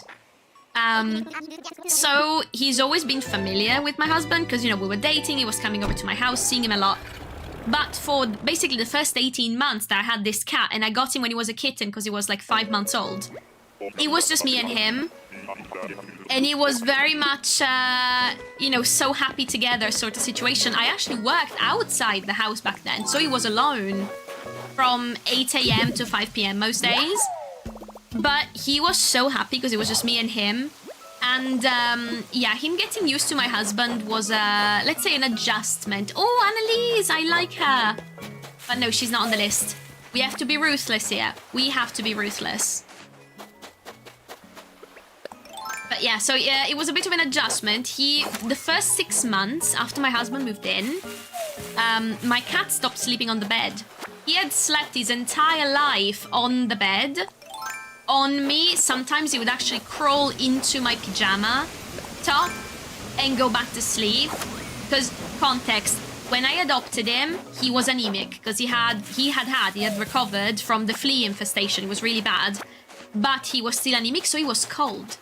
So he's always been familiar with my husband because, you know, we were dating. He was coming over to my house, seeing him a lot. But for basically the first 18 months that I had this cat, and I got him when he was a kitten because he was like 5 months old. It was just me and him. And it was very much, you know, so happy together sort of situation. I actually worked outside the house back then, so he was alone from 8 a.m. to 5 p.m. most days. But he was so happy because it was just me and him. And yeah, him getting used to my husband was, let's say, an adjustment. Oh, Annalise, I like her. But no, she's not on the list. We have to be ruthless here. We have to be ruthless. But yeah, so it was a bit of an adjustment. The first 6 months after my husband moved in, my cat stopped sleeping on the bed. He had slept his entire life on the bed, on me. Sometimes he would actually crawl into my pajama top and go back to sleep. Because, context, when I adopted him, he was anemic because he had recovered from the flea infestation. It was really bad, but he was still anemic, so he was cold.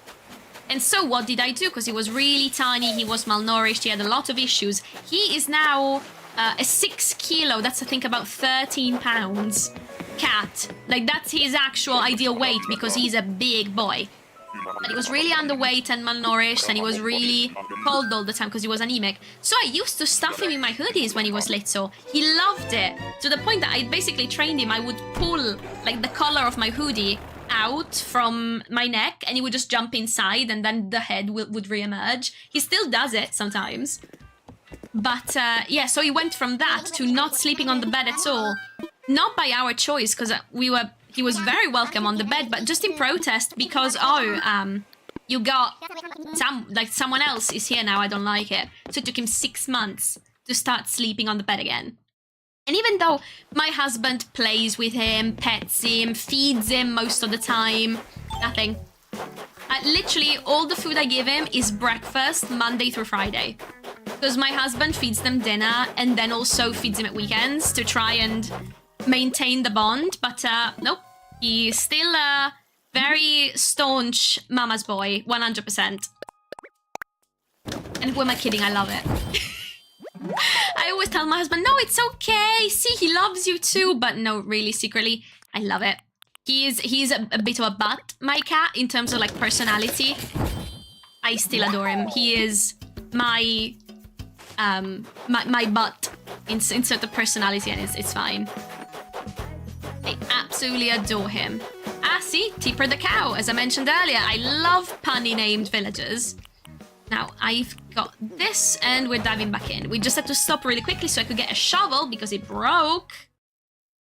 And so what did I do? Because he was really tiny, he was malnourished, he had a lot of issues. He is now a 6 kilo, that's I think about 13 pounds cat. Like that's his actual ideal weight because he's a big boy. But he was really underweight and malnourished, and he was really cold all the time because he was anemic. So I used to stuff him in my hoodies when he was little. He loved it, to the point that I basically trained him. I would pull like the collar of my hoodie out from my neck and he would just jump inside, and then the head would re-emerge. He still does it sometimes. But yeah, so he went from that to not sleeping on the bed at all. Not by our choice, because he was very welcome on the bed, but just in protest because, you got someone else is here now, I don't like it. So it took him 6 months to start sleeping on the bed again. And even though my husband plays with him, pets him, feeds him most of the time, nothing. Literally, all the food I give him is breakfast, Monday through Friday. Because my husband feeds them dinner and then also feeds him at weekends to try and maintain the bond. But nope, he's still a very staunch mama's boy, 100%. And who am I kidding? I love it. I always tell my husband, no, it's okay. See, he loves you too. But no, really, secretly, I love it. He's a bit of a butt, my cat, in terms of like personality. I still adore him. He is my butt in sort of personality, and it's fine. I absolutely adore him. Ah, see, Tipper the cow, as I mentioned earlier. I love punny named villagers. Now, I've got this, and we're diving back in. We just had to stop really quickly so I could get a shovel, because it broke.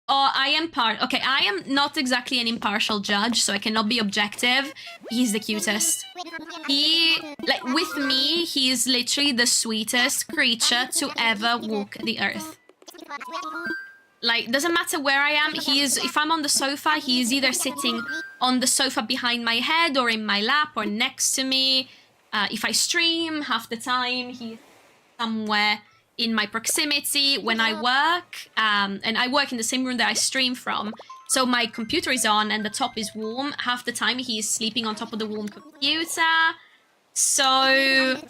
Oh, I am not exactly an impartial judge, so I cannot be objective. He's the cutest. With me, he is literally the sweetest creature to ever walk the earth. Like, doesn't matter where I am, if I'm on the sofa, he is either sitting on the sofa behind my head, or in my lap, or next to me. If I stream, half the time he's somewhere in my proximity. When I work, and I work in the same room that I stream from, so my computer is on and the top is warm. Half the time he's sleeping on top of the warm computer. So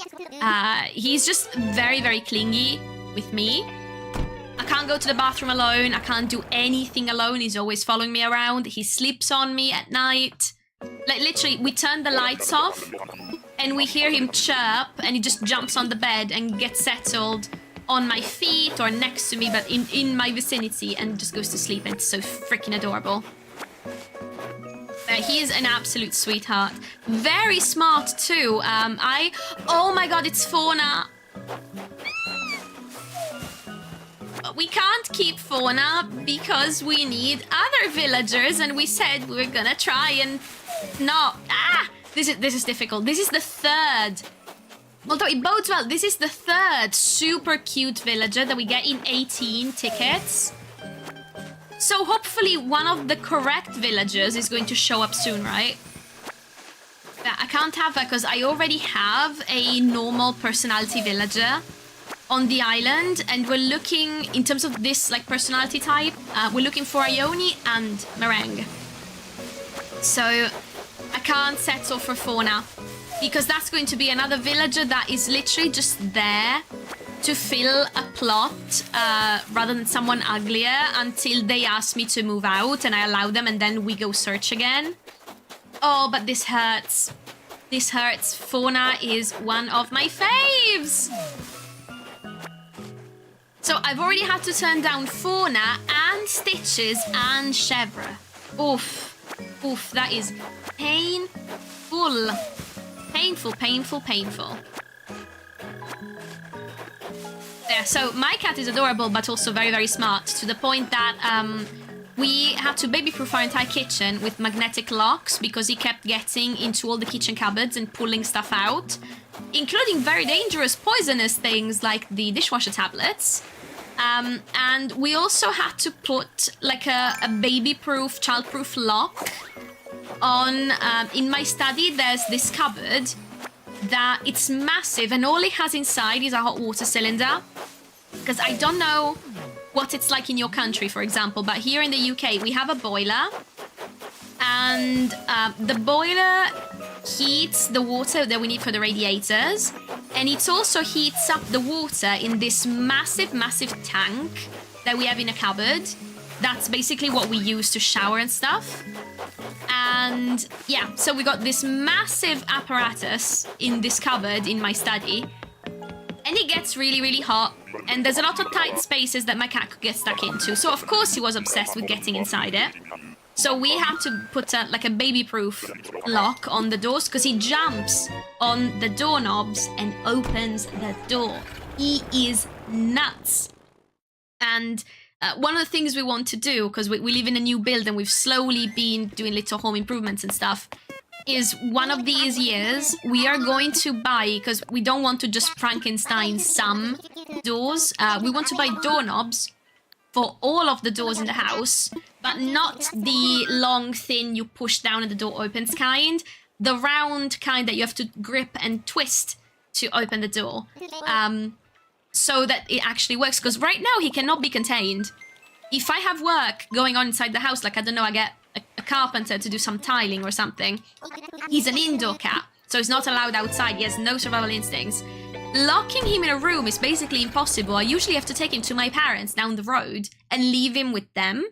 he's just very, very clingy with me. I can't go to the bathroom alone. I can't do anything alone. He's always following me around. He sleeps on me at night. Like, literally, we turn the lights off and we hear him chirp, and he just jumps on the bed and gets settled on my feet or next to me, but in my vicinity, and just goes to sleep, and it's so freaking adorable. He is an absolute sweetheart. Very smart too. Oh my god, it's Fauna. But we can't keep Fauna because we need other villagers, and we said we were gonna try and not. This is difficult. This is the third. Although it bodes well, this is the third super cute villager that we get in 18 tickets. So hopefully one of the correct villagers is going to show up soon, right? Yeah, I can't have her because I already have a normal personality villager on the island, and we're looking, in terms of this like personality type, we're looking for Ione and Meringue. So I can't settle for Fauna, because that's going to be another villager that is literally just there to fill a plot rather than someone uglier until they ask me to move out and I allow them, and then we go search again. Oh, but this hurts. This hurts. Fauna is one of my faves. So I've already had to turn down Fauna and Stitches and Chèvre. Oof. Oof, that is painful. Painful, painful, painful. Yeah, so my cat is adorable, but also very, very smart, to the point that we had to baby-proof our entire kitchen with magnetic locks because he kept getting into all the kitchen cupboards and pulling stuff out, including very dangerous, poisonous things like the dishwasher tablets. And we also had to put like a baby-proof, child-proof lock on. In my study, there's this cupboard that it's massive, and all it has inside is a hot water cylinder. Because I don't know what it's like in your country, for example, but here in the UK, we have a boiler, and the boiler heats the water that we need for the radiators, and it also heats up the water in this massive, massive tank that we have in a cupboard. That's basically what we use to shower and stuff. And yeah, so we got this massive apparatus in this cupboard in my study, and it gets really, really hot, and there's a lot of tight spaces that my cat could get stuck into. So of course he was obsessed with getting inside it. So we had to put like a baby-proof lock on the doors, because he jumps on the doorknobs and opens the door. He is nuts. And one of the things we want to do, because we live in a new build and we've slowly been doing little home improvements and stuff, is one of these years we are going to buy, because we don't want to just Frankenstein some doors, we want to buy doorknobs for all of the doors in the house, but not the long, thin, you push down and the door opens kind, the round kind that you have to grip and twist to open the door, so that it actually works, because right now he cannot be contained. If I have work going on inside the house, like, I don't know, I get a carpenter to do some tiling or something, he's an indoor cat, so he's not allowed outside, he has no survival instincts. Locking him in a room is basically impossible. I usually have to take him to my parents down the road and leave him with them,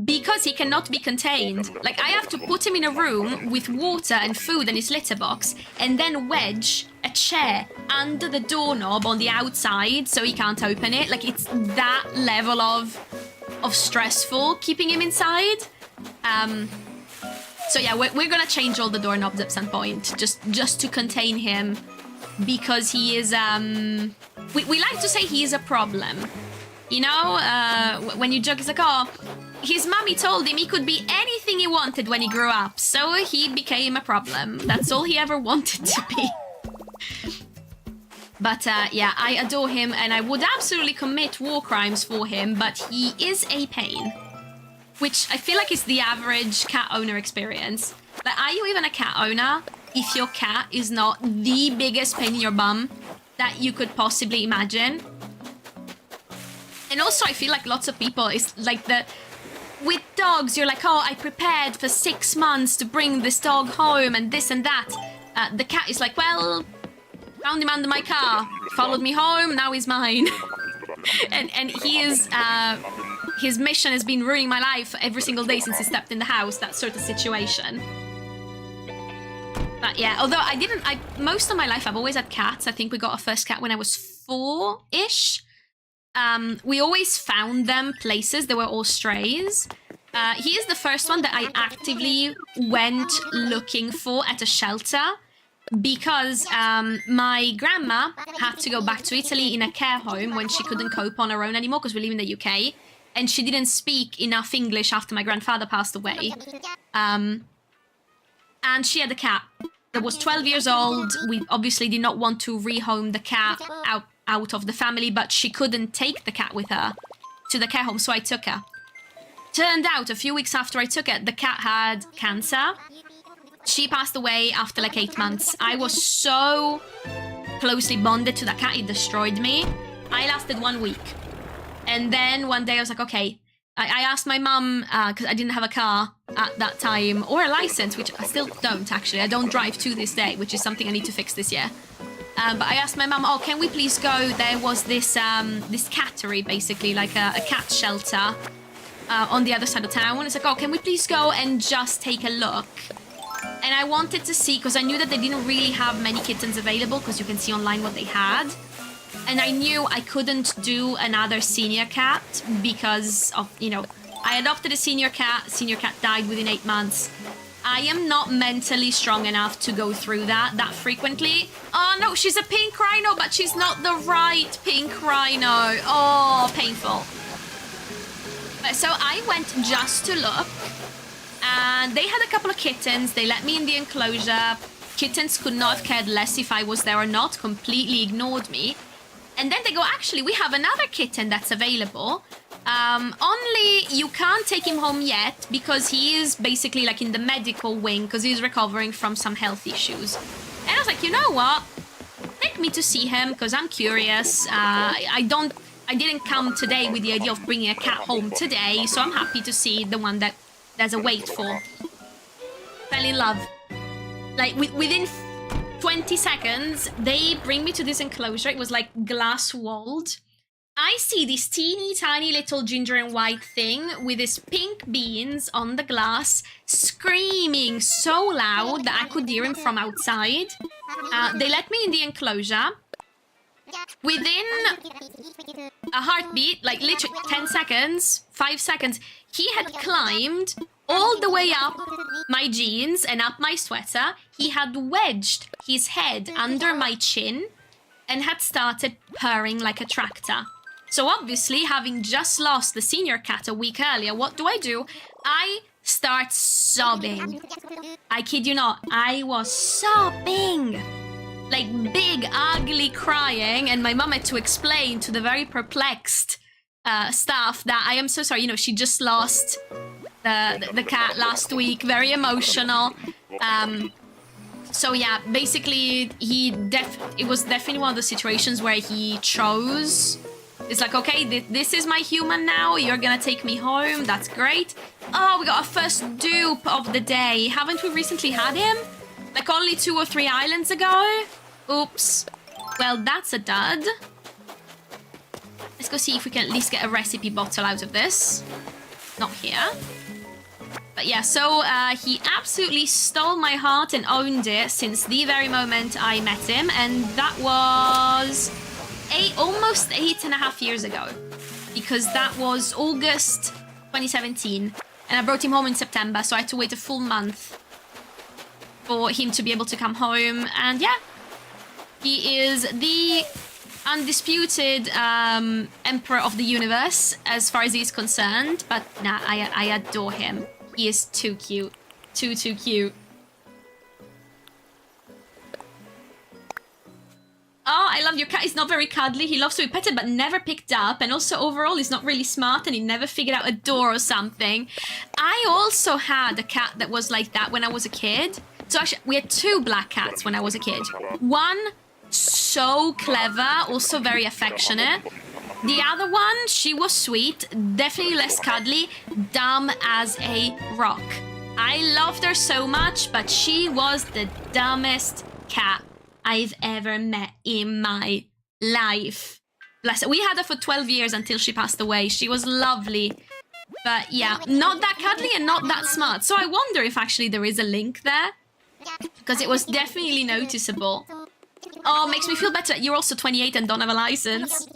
because he cannot be contained. Like, I have to put him in a room with water and food and his litter box, and then wedge a chair under the doorknob on the outside so he can't open it. Like, it's that level of stressful keeping him inside. So yeah, we're gonna change all the doorknobs at some point, just to contain him, because he is, we like to say he is a problem. You know, when you joke, it's like, oh, his mommy told him he could be anything he wanted when he grew up, so he became a problem. That's all he ever wanted to be. But yeah, I adore him, and I would absolutely commit war crimes for him, but he is a pain. Which I feel like is the average cat owner experience. Like, are you even a cat owner if your cat is not the biggest pain in your bum that you could possibly imagine? And also, I feel like lots of people, it's like with dogs, you're like, oh, I prepared for 6 months to bring this dog home and this and that. The cat is like, well, found him under my car, followed me home, now he's mine. and he is, his mission has been ruining my life every single day since he stepped in the house, that sort of situation. But yeah, although most of my life I've always had cats. I think we got our first cat when I was 4-ish. We always found them places. They were all strays. He is the first one that I actively went looking for at a shelter, because my grandma had to go back to Italy in a care home when she couldn't cope on her own anymore, because we live in the UK, and she didn't speak enough English after my grandfather passed away. And she had a cat that was 12 years old. We obviously did not want to rehome the cat out of the family, but she couldn't take the cat with her to the care home, so I took her. Turned out, a few weeks after I took it, the cat had cancer. She passed away after like 8 months. I was so closely bonded to that cat, it destroyed me. I lasted 1 week. And then one day I was like, okay. I asked my mum, because I didn't have a car at that time, or a license, which I still don't, actually. I don't drive to this day, which is something I need to fix this year. But I asked my mum, oh, can we please go? There was this cattery, basically, like a cat shelter on the other side of town. It's like, oh, can we please go and just take a look? And I wanted to see, because I knew that they didn't really have many kittens available, because you can see online what they had. And I knew I couldn't do another senior cat because of, you know, I adopted a senior cat died within 8 months. I am not mentally strong enough to go through that frequently. Oh no, she's a pink rhino, but she's not the right pink rhino. Oh, painful. So I went just to look, and they had a couple of kittens. They let me in the enclosure. Kittens could not have cared less if I was there or not, completely ignored me. And then they go, actually, we have another kitten that's available. Only you can't take him home yet because he is basically like in the medical wing because he's recovering from some health issues. And I was like, you know what? Take me to see him because I'm curious. I didn't come today with the idea of bringing a cat home today, so I'm happy to see the one that there's a wait for. Fell in love. Like within 20 seconds, they bring me to this enclosure. It was like glass-walled. I see this teeny tiny little ginger and white thing with his pink beans on the glass, screaming so loud that I could hear him from outside. They let me in the enclosure. Within a heartbeat, like literally 10 seconds, 5 seconds, he had climbed all the way up my jeans and up my sweater. He had wedged his head under my chin and had started purring like a tractor. So obviously, having just lost the senior cat a week earlier, what do? I start sobbing. I kid you not, I was sobbing. Like big, ugly crying, and my mum had to explain to the very perplexed staff that I am so sorry, you know, she just lost the cat last week, very emotional. So yeah, basically it was definitely one of the situations where he chose. It's like, okay, this is my human now, you're gonna take me home, that's great. Oh, we got our first dupe of the day. Haven't we recently had him? Like only 2 or 3 islands ago? Oops. Well, that's a dud. Let's go see if we can at least get a recipe bottle out of this. Not here. But yeah, so he absolutely stole my heart and owned it since the very moment I met him. And that was almost 8.5 years ago. Because that was August 2017. And I brought him home in September, so I had to wait a full month for him to be able to come home. And yeah, he is the undisputed emperor of the universe as far as he's concerned. But nah, I adore him. He is too cute. Too cute. Oh, I love your cat. He's not very cuddly. He loves to be petted, but never picked up. And also, overall, he's not really smart, and he never figured out a door or something. I also had a cat that was like that when I was a kid. So actually, we had 2 black cats when I was a kid. One, so clever, also very affectionate. The other one, she was sweet, definitely less cuddly, dumb as a rock. I loved her so much, but she was the dumbest cat I've ever met in my life. Bless her. We had her for 12 years until she passed away. She was lovely. But yeah, not that cuddly and not that smart. So I wonder if actually there is a link there. Because it was definitely noticeable. Oh, makes me feel better. You're also 28 and don't have a license.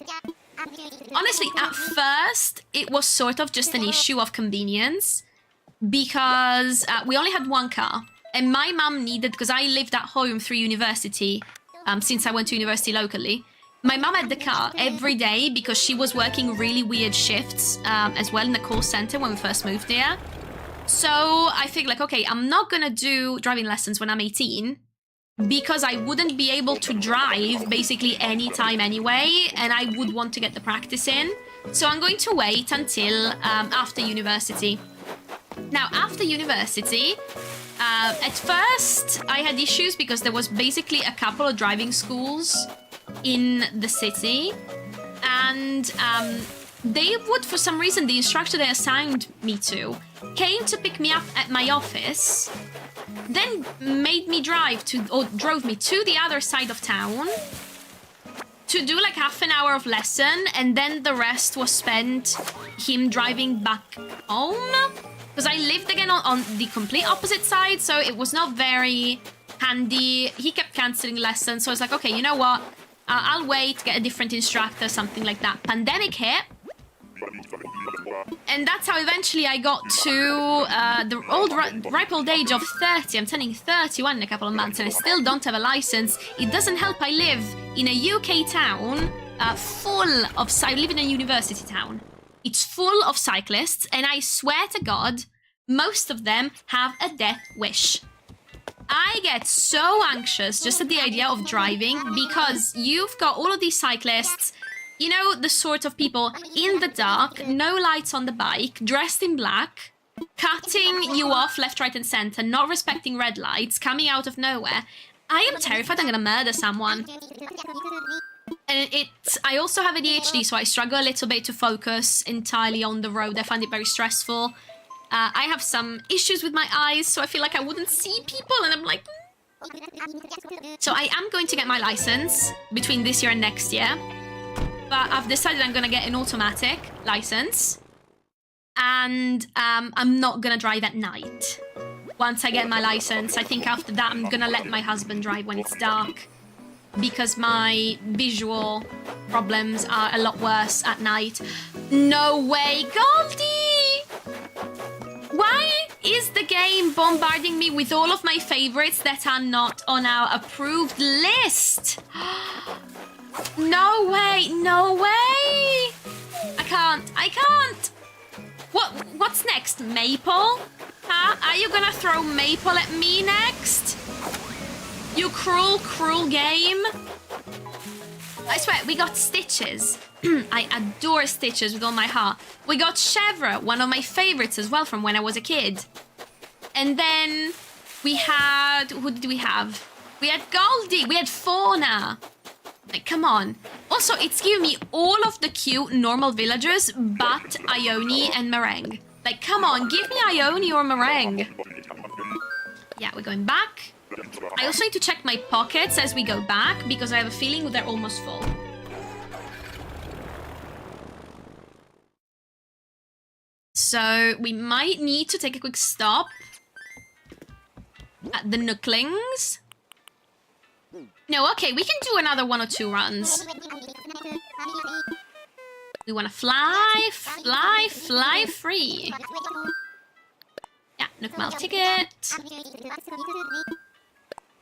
Honestly, at first, it was sort of just an issue of convenience. Because we only had 1 car. And my mum needed, because I lived at home through university, since I went to university locally. My mum had the car every day because she was working really weird shifts as well in the call center when we first moved here. So I figured like, okay, I'm not gonna do driving lessons when I'm 18 because I wouldn't be able to drive basically anytime anyway, and I would want to get the practice in. So I'm going to wait until after university. Now, after university, at first I had issues because there was basically a couple of driving schools in the city, and they would, for some reason, the instructor they assigned me to came to pick me up at my office, then made me drive to, or drove me to the other side of town, to do like half an hour of lesson, and then the rest was spent him driving back home. Because I lived again on the complete opposite side, so it was not very handy. He kept cancelling lessons, so I was like, okay, you know what? I'll wait, get a different instructor, something like that. Pandemic hit. And that's how eventually I got to the ripe old age of 30. I'm turning 31 in a couple of months, and I still don't have a license. It doesn't help I live in a UK town full of... I live in a university town. It's full of cyclists, and I swear to God, most of them have a death wish. I get so anxious just at the idea of driving, because you've got all of these cyclists, you know, the sort of people in the dark, no lights on the bike, dressed in black, cutting you off left, right, and center, not respecting red lights, coming out of nowhere. I am terrified I'm gonna murder someone. And I also have ADHD, so I struggle a little bit to focus entirely on the road. I find it very stressful. I have some issues with my eyes, so I feel like I wouldn't see people, and I'm like... So I am going to get my license between this year and next year. But I've decided I'm going to get an automatic license. And I'm not going to drive at night. Once I get my license, I think after that I'm going to let my husband drive when it's dark. Because my visual problems are a lot worse at night. No way, Goldie! Why is the game bombarding me with all of my favorites that are not on our approved list? No way, no way! I can't! What's next? Maple? Huh? Are you gonna throw maple at me next? You cruel, cruel game. I swear, we got Stitches. I adore Stitches with all my heart. We got Chevre, one of my favorites as well from when I was a kid. And then we had... Who did we have? We had Goldie. We had Fauna. Like, come on. Also, it's giving me all of the cute normal villagers, but Ione and Meringue. Like, come on, give me Ione or Meringue. Yeah, we're going back. I also need to check my pockets as we go back, because I have a feeling they're almost full. So, we might need to take a quick stop at the Nooklings. No, okay, we can do another 1 or 2 runs. We want to fly, fly, fly free. Yeah, Nook Mile ticket.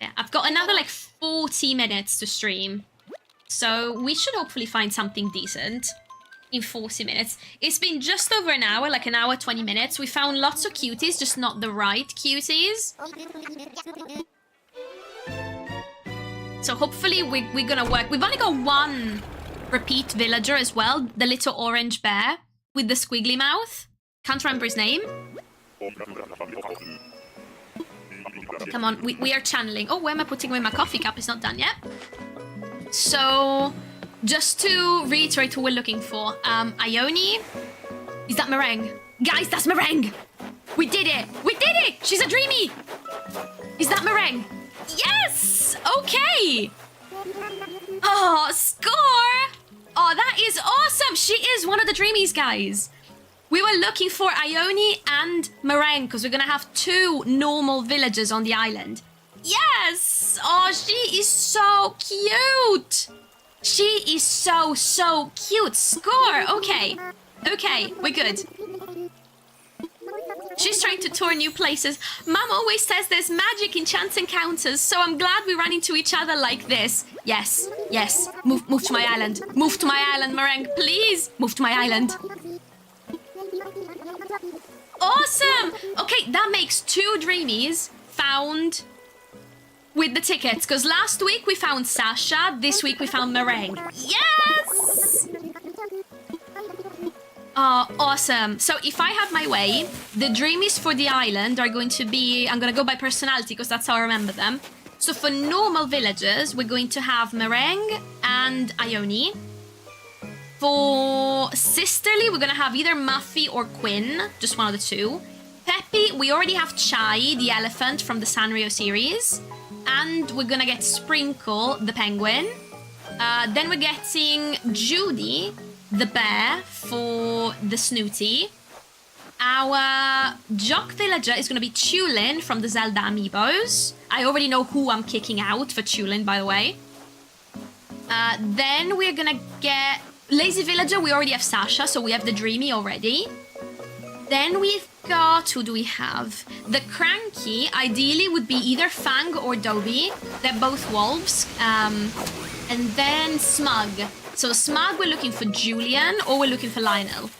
Yeah, I've got another like 40 minutes to stream. So we should hopefully find something decent in 40 minutes. It's been just over an hour, like an hour, 20 minutes. We found lots of cuties, just not the right cuties. So hopefully we're gonna work. We've only got one repeat villager as well, the little orange bear with the squiggly mouth. Can't remember his name. Come on, we are channeling. Oh, where am I putting away my coffee cup? It's not done yet. So, just to reiterate who we're looking for. Ione. Is that Meringue? Guys, that's Meringue! We did it! We did it! She's a dreamy! Is that Meringue? Yes! Okay! Oh, score! Oh, that is awesome! She is one of the dreamies, guys. We were looking for Ione and Meringue because we're gonna have 2 normal villagers on the island. Yes! Oh, she is so cute! She is so cute. Score! Okay. Okay, we're good. She's trying to tour new places. Mum always says there's magic in chance encounters, so I'm glad we ran into each other like this. Yes, yes. Move to my island. Move to my island, Meringue, please. Move to my island. Awesome! Okay, that makes 2 dreamies found with the tickets. Because last week we found Sasha, this week we found Meringue. Yes! Oh, awesome. So if I have my way, the dreamies for the island are going to be... I'm going to go by personality because that's how I remember them. So for normal villagers, we're going to have Meringue and Ione. For sisterly, we're going to have either Muffy or Quinn. Just one of the 2. Peppy, we already have Chai, the elephant from the Sanrio series. And we're going to get Sprinkle, the penguin. Then we're getting Judy, the bear, for the Snooty. Our Jock Villager is going to be Tulin from the Zelda Amiibos. I already know who I'm kicking out for Tulin, by the way. Then we're going to get Lazy Villager. We already have Sasha, so we have the Dreamy already. Then we've got... Who do we have? The Cranky, ideally, would be either Fang or Dobby. They're both wolves. And then Smug. So Smug, we're looking for Julian, or we're looking for Lionel.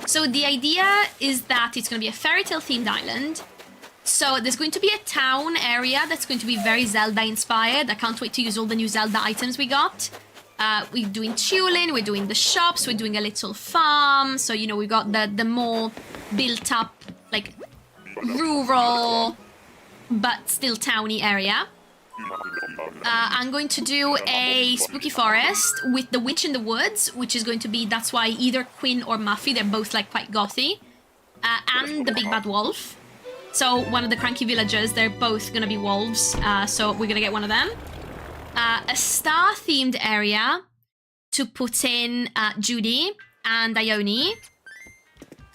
So the idea is that it's going to be a fairy tale themed island. So there's going to be a town area that's going to be very Zelda inspired. I can't wait to use all the new Zelda items we got. We're doing Tulin, we're doing the shops, we're doing a little farm. So, you know, we've got the more built up, like, rural, but still towny area. I'm going to do a spooky forest with the witch in the woods, which is going to be, that's why either Quinn or Muffy, they're both like quite gothy, and the big bad wolf. So one of the cranky villagers, they're both going to be wolves, so we're going to get one of them. A star themed area to put in Judy and Ione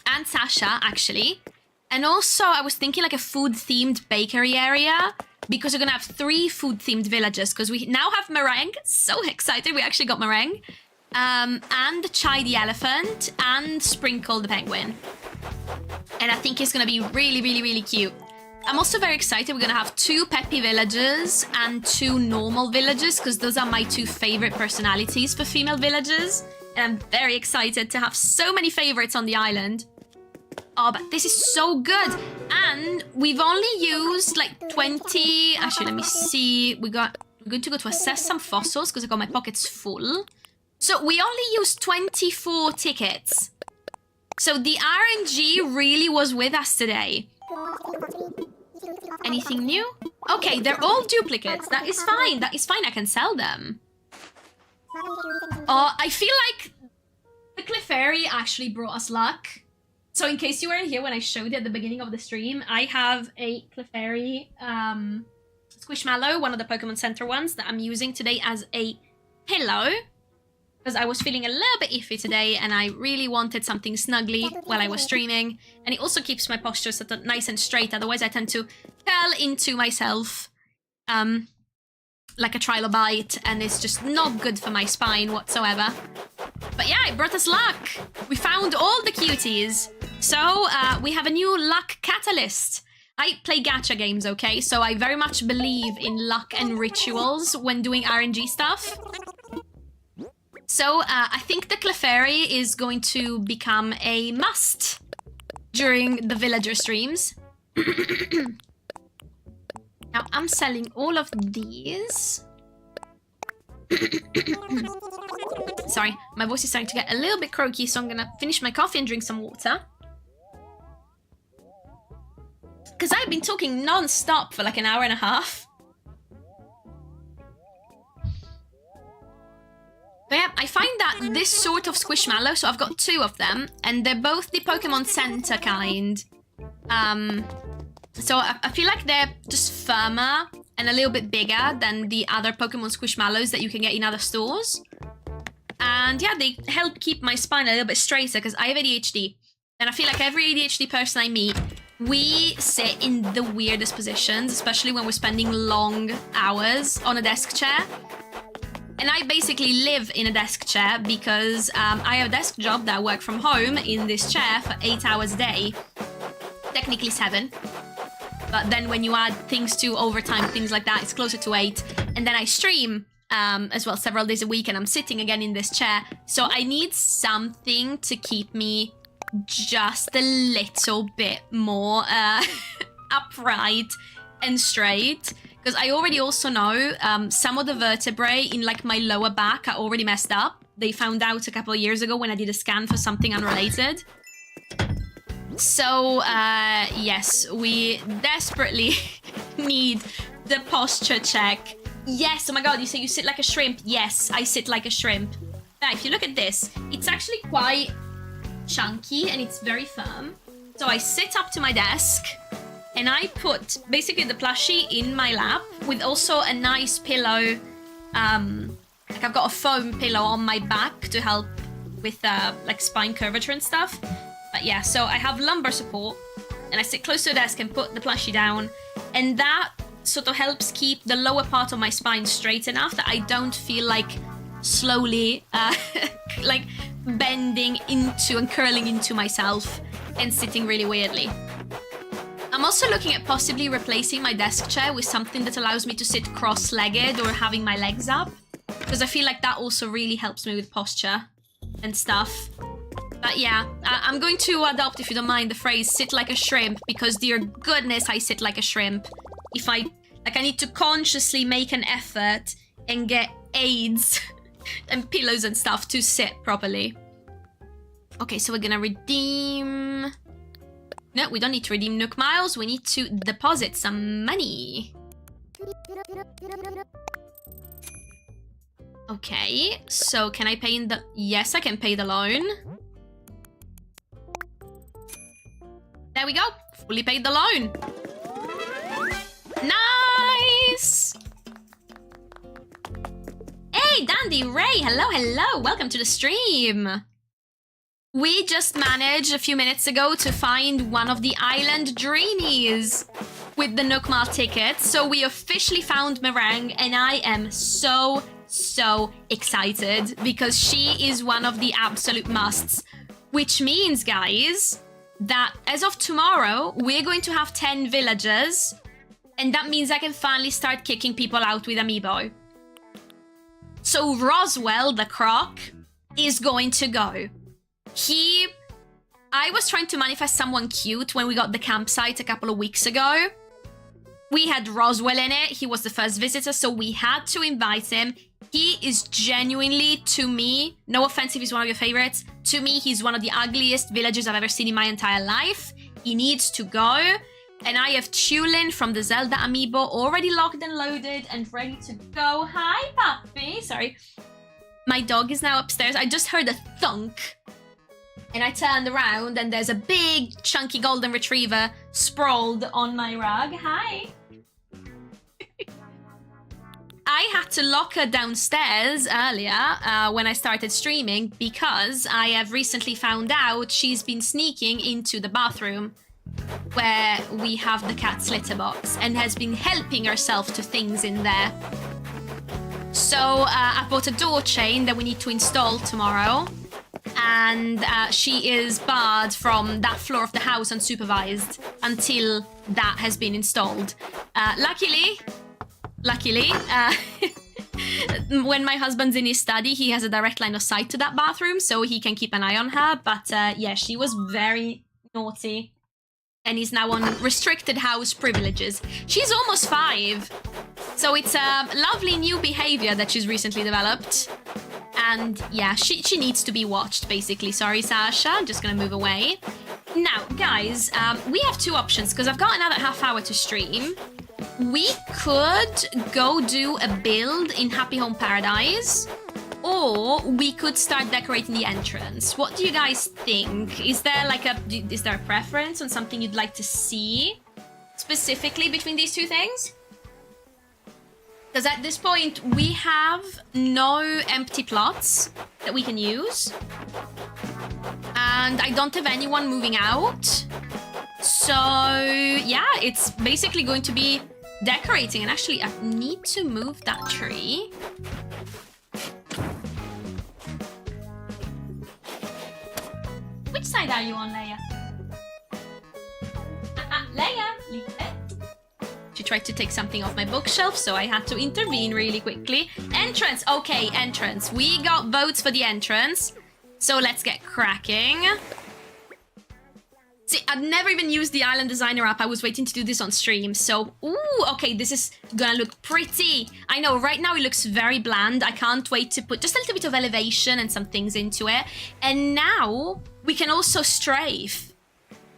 and Sasha, actually. And also I was thinking like a food themed bakery area, because we're going to have 3 food-themed villages, because we now have Meringue. So excited, we actually got Meringue. And Chai the elephant, and Sprinkle the penguin. And I think it's going to be really, really, really cute. I'm also very excited. We're going to have 2 peppy villagers and 2 normal villagers, because those are my 2 favorite personalities for female villagers. And I'm very excited to have so many favorites on the island. Oh, but this is so good. And we've only used like 20... Actually, let me see. We're going to go to assess some fossils because I got my pockets full. So we only used 24 tickets. So the RNG really was with us today. Anything new? Okay, they're all duplicates. That is fine. That is fine. I can sell them. Oh, I feel like the Clefairy actually brought us luck. So in case you weren't here when I showed you at the beginning of the stream, I have a Clefairy Squishmallow, one of the Pokemon Center ones that I'm using today as a pillow. Because I was feeling a little bit iffy today and I really wanted something snuggly while I was streaming. And it also keeps my posture sort of nice and straight, otherwise I tend to curl into myself like a trilobite, and it's just not good for my spine whatsoever. But yeah, it brought us luck. We found all the cuties. So we have a new luck catalyst. I play gacha games, okay? So I very much believe in luck and rituals when doing RNG stuff. So I think the Clefairy is going to become a must during the villager streams. Now I'm selling all of these. Sorry, my voice is starting to get a little bit croaky, so I'm gonna finish my coffee and drink some water. Because I've been talking non-stop for like an hour and a half. But yeah, I find that this sort of Squishmallow, so I've got 2 of them, and they're both the Pokemon Center kind. So I feel like they're just firmer and a little bit bigger than the other Pokemon Squishmallows that you can get in other stores. And yeah, they help keep my spine a little bit straighter because I have ADHD. And I feel like every ADHD person I meet, we sit in the weirdest positions, especially when we're spending long hours on a desk chair. And I basically live in a desk chair because I have a desk job that I work from home in this chair for 8 hours a day. Technically 7. But then when you add things to overtime, things like that, it's closer to 8. And then I stream as well several days a week, and I'm sitting again in this chair. So I need something to keep me just a little bit more upright and straight. Because I already also know some of the vertebrae in like my lower back are already messed up. They found out a couple of years ago when I did a scan for something unrelated. So, yes, we desperately need the posture check. Yes, oh my god, you say you sit like a shrimp. Yes, I sit like a shrimp. Now, if you look at this, it's actually quite chunky and it's very firm. So I sit up to my desk and I put basically the plushie in my lap with also a nice pillow Like I've got a foam pillow on my back to help with like spine curvature and stuff. But yeah, so I have lumbar support and I sit close to the desk and put the plushie down, and that sort of helps keep the lower part of my spine straight enough that I don't feel like slowly like bending into and curling into myself and sitting really weirdly. I'm also looking at possibly replacing my desk chair with something that allows me to sit cross-legged or having my legs up, because I feel like that also really helps me with posture and stuff. But yeah, I'm going to adopt, if you don't mind, the phrase sit like a shrimp, because dear goodness, I sit like a shrimp. If I need to consciously make an effort and get aids and pillows and stuff to sit properly. Okay, so we're gonna redeem... No, we don't need to redeem Nook Miles. We need to deposit some money. Okay, so can I pay in the... Yes, I can pay the loan. There we go. Fully paid the loan. Nice! Hey, Dandy Ray. Hello, hello. Welcome to the stream. We just managed a few minutes ago to find one of the island dreamies with the Nook Mile ticket. So we officially found Meringue, and I am so excited because she is one of the absolute musts. Which means, guys, that as of tomorrow, we're going to have 10 villagers. And that means I can finally start kicking people out with Amiibo. So Roswell, the croc, is going to go. I was trying to manifest someone cute when we got the campsite a couple of weeks ago. We had Roswell in it. He was the first visitor, so we had to invite him. He is genuinely, to me, no offense if he's one of your favorites, to me, he's one of the ugliest villagers I've ever seen in my entire life. He needs to go. And I have Tulin from the Zelda Amiibo already locked and loaded and ready to go. Hi, puppy. Sorry. My dog is now upstairs. I just heard a thunk. And I turned around and there's a big, chunky golden retriever sprawled on my rug. Hi. I had to lock her downstairs earlier when I started streaming because I have recently found out she's been sneaking into the bathroom where we have the cat's litter box and has been helping herself to things in there. So I bought a door chain that we need to install tomorrow, and she is barred from that floor of the house unsupervised until that has been installed. Luckily, when my husband's in his study, he has a direct line of sight to that bathroom, so he can keep an eye on her. But yeah, she was very naughty and is now on restricted house privileges. She's almost 5, so it's a lovely new behavior that she's recently developed. And yeah, she needs to be watched, basically. Sorry, Sasha, I'm just gonna move away. Now, guys, we have 2 options, because I've got another half hour to stream. We could go do a build in Happy Home Paradise, or we could start decorating the entrance. What do you guys think? Is there a preference on something you'd like to see specifically between these 2 things? Because at this point, we have no empty plots that we can use. And I don't have anyone moving out. So yeah, it's basically going to be decorating. And actually, I need to move that tree. Which side are you on, Leia? Leia, leave it. She tried to take something off my bookshelf, so I had to intervene really quickly. Entrance! Okay, entrance. We got votes for the entrance, so let's get cracking. See, I've never even used the Island Designer app. I was waiting to do this on stream, so... Ooh, okay, this is gonna look pretty. I know, right now it looks very bland. I can't wait to put just a little bit of elevation and some things into it. And now, we can also strafe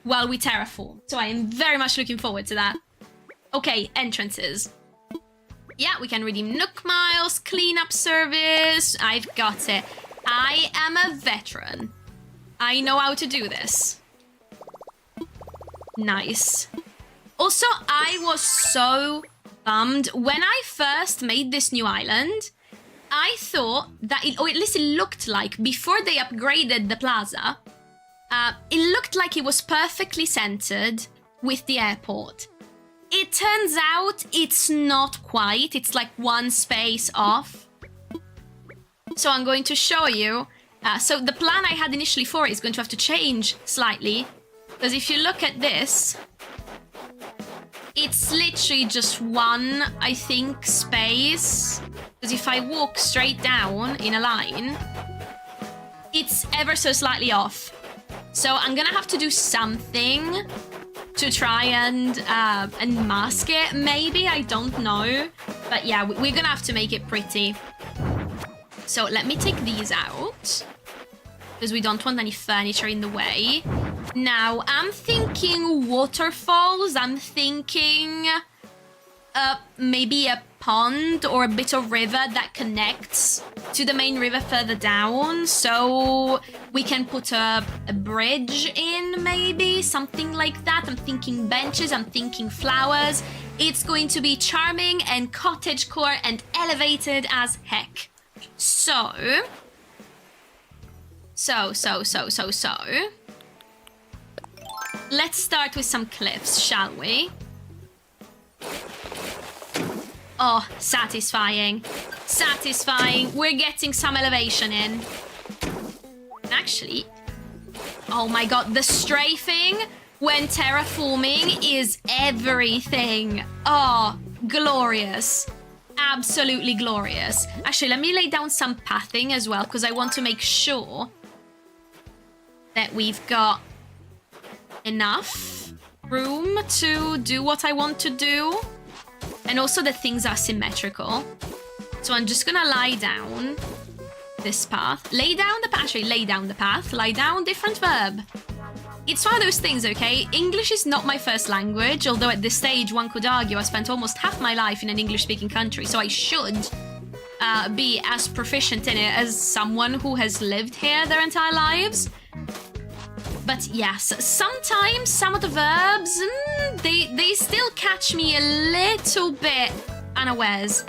while we terraform. So I am very much looking forward to that. Okay, entrances. Yeah, we can redeem Nook Miles, cleanup service. I've got it. I am a veteran. I know how to do this. Nice. Also, I was so bummed. When I first made this new island, I thought that, or at least it looked like, before they upgraded the plaza, it looked like it was perfectly centered with the airport. It turns out it's not quite. It's like one space off. So I'm going to show you. So the plan I had initially for it is going to have to change slightly. Because if you look at this, it's literally just one, I think, space. Because if I walk straight down in a line, it's ever so slightly off. So I'm gonna have to do something to try and mask it, maybe, I don't know. But yeah, we're gonna have to make it pretty. So let me take these out, because we don't want any furniture in the way. Now, I'm thinking waterfalls, I'm thinking maybe a pond or a bit of river that connects to the main river further down, so we can put a bridge in, maybe, something like that. I'm thinking benches, I'm thinking flowers. It's going to be charming and cottagecore and elevated as heck. So. Let's start with some cliffs, shall we? Oh, satisfying. Satisfying. We're getting some elevation in. Actually, oh my god, the strafing when terraforming is everything. Oh, glorious. Absolutely glorious. Actually, let me lay down some pathing as well, because I want to make sure that we've got enough room to do what I want to do. And also that things are symmetrical. So I'm just gonna lie down this path. Lay down the path. Actually, lay down the path. Lie down, different verb. It's one of those things, okay? English is not my first language, although at this stage one could argue I spent almost half my life in an English-speaking country, so I should be as proficient in it as someone who has lived here their entire lives. But yes, sometimes some of the verbs, they still catch me a little bit unawares.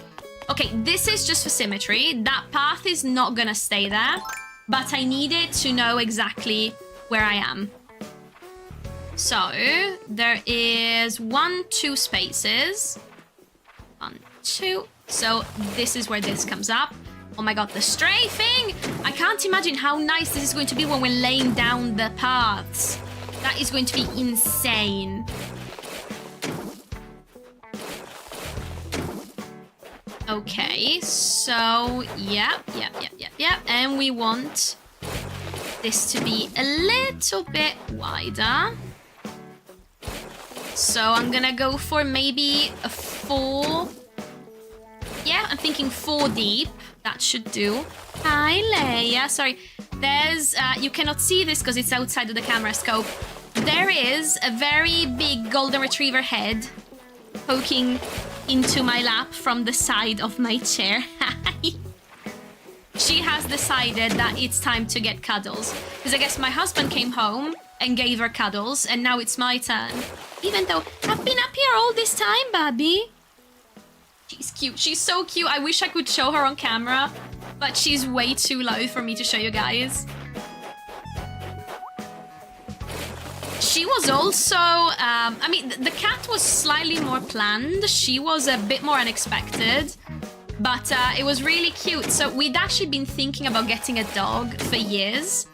Okay, this is just for symmetry. That path is not gonna stay there, but I need it to know exactly where I am. So, there is 1, 2 spaces. 1, 2. So, this is where this comes up. Oh my god, the strafing! I can't imagine how nice this is going to be when we're laying down the paths. That is going to be insane. Okay, so, yeah. And we want this to be a little bit wider. So I'm gonna go for maybe a 4. Yeah, I'm thinking 4 deep. That should do. Hi, Leia. Sorry. There's, you cannot see this because it's outside of the camera scope. There is a very big golden retriever head poking into my lap from the side of my chair. She has decided that it's time to get cuddles. Because I guess my husband came home and gave her cuddles, and now it's my turn. Even though I've been up here all this time, Bobby. She's cute. She's so cute. I wish I could show her on camera, but she's way too low for me to show you guys. She was also, I mean, the cat was slightly more planned. She was a bit more unexpected, but it was really cute. So we'd actually been thinking about getting a dog for years.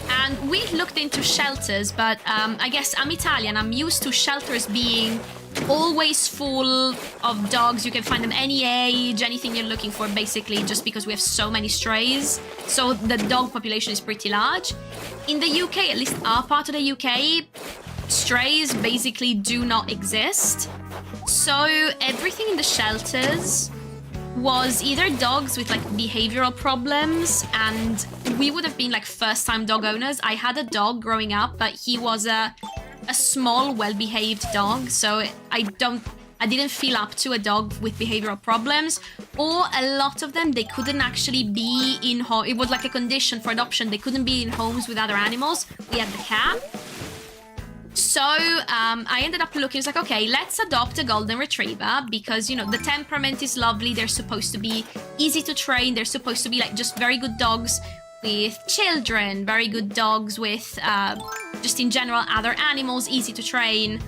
And we looked into shelters, but I guess I'm Italian. I'm used to shelters being always full of dogs. You can find them any age, anything you're looking for, basically, just because we have so many strays. So the dog population is pretty large. In the UK, at least our part of the UK, strays basically do not exist. So everything in the shelters was either dogs with like behavioral problems, and we would have been like first-time dog owners. I had a dog growing up, but he was a small, well-behaved dog, so I didn't feel up to a dog with behavioral problems. Or a lot of them, they couldn't actually be in home. It was like a condition for adoption. They couldn't be in homes with other animals. We had the cat. So I ended up looking, it's like, okay, let's adopt a golden retriever because, you know, the temperament is lovely. They're supposed to be easy to train. They're supposed to be like just very good dogs with children, very good dogs with just in general other animals, easy to train.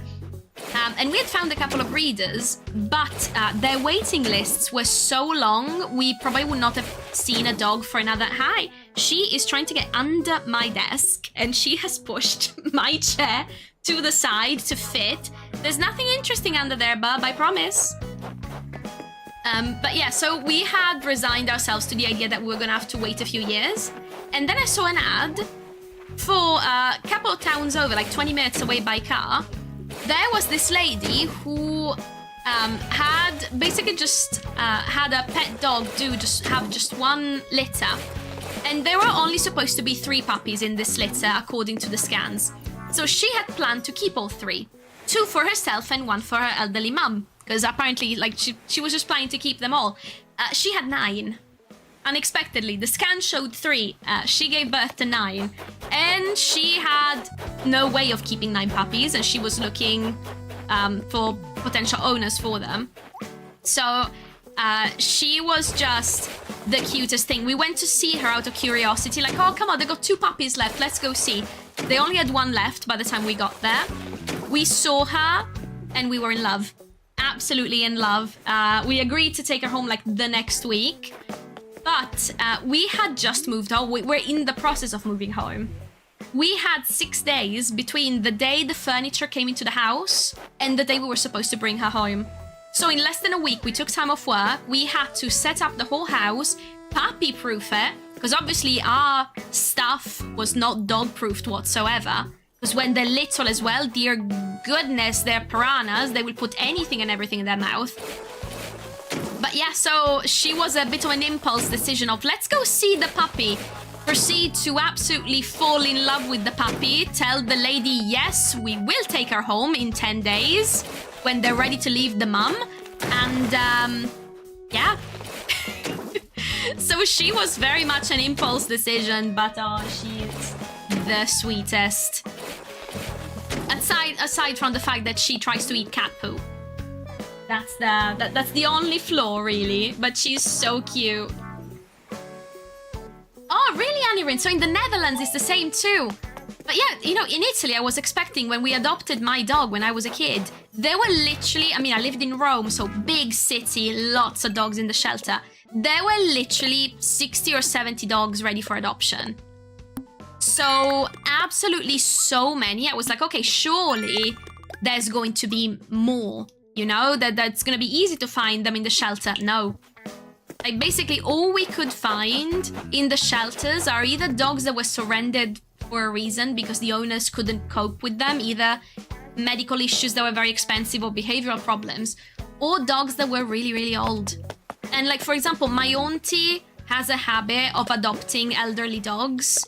And we had found a couple of breeders, but their waiting lists were so long, we probably would not have seen a dog for another... Hi! She is trying to get under my desk, and she has pushed my chair to the side to fit. There's nothing interesting under there, bub, I promise. But yeah, so we had resigned ourselves to the idea that we were gonna have to wait a few years. And then I saw an ad for a couple of towns over, like 20 minutes away by car. There was this lady who had basically just had a pet dog have just one litter. And there were only supposed to be 3 puppies in this litter, according to the scans. So she had planned to keep all 3. 2 for herself and 1 for her elderly mum. Because apparently, like, she was just planning to keep them all. She had 9. Unexpectedly, the scan showed 3. She gave birth to 9. And she had no way of keeping 9 puppies. And she was looking for potential owners for them. So she was just the cutest thing. We went to see her out of curiosity. Like, oh, come on, they got 2 puppies left. Let's go see. They only had 1 left by the time we got there. We saw her and we were in love. Absolutely in love. We agreed to take her home like the next week. But we had just moved home. We're in the process of moving home. We had 6 days between the day the furniture came into the house and the day we were supposed to bring her home. So in less than a week, we took time off work. We had to set up the whole house, puppy-proof it, because obviously our stuff was not dog-proofed whatsoever. Because when they're little as well, dear goodness, they're piranhas. They will put anything and everything in their mouth. But yeah, so she was a bit of an impulse decision of, let's go see the puppy. Proceed to absolutely fall in love with the puppy. Tell the lady, yes, we will take her home in 10 days when they're ready to leave the mum. And, yeah. So she was very much an impulse decision, but oh, she's the sweetest. Aside from the fact that she tries to eat cat poo. That's the only flaw, really. But she's so cute. Oh, really, Anirin? So in the Netherlands, it's the same too. But yeah, you know, in Italy, I was expecting when we adopted my dog when I was a kid, there were literally, I mean, I lived in Rome, so big city, lots of dogs in the shelter. There were literally 60 or 70 dogs ready for adoption. So absolutely so many. I was like, okay, surely there's going to be more, you know, that's going to be easy to find them in the shelter. No. Like basically all we could find in the shelters are either dogs that were surrendered for a reason because the owners couldn't cope with them, either medical issues that were very expensive or behavioral problems, or dogs that were really, really old. And like, for example, my auntie has a habit of adopting elderly dogs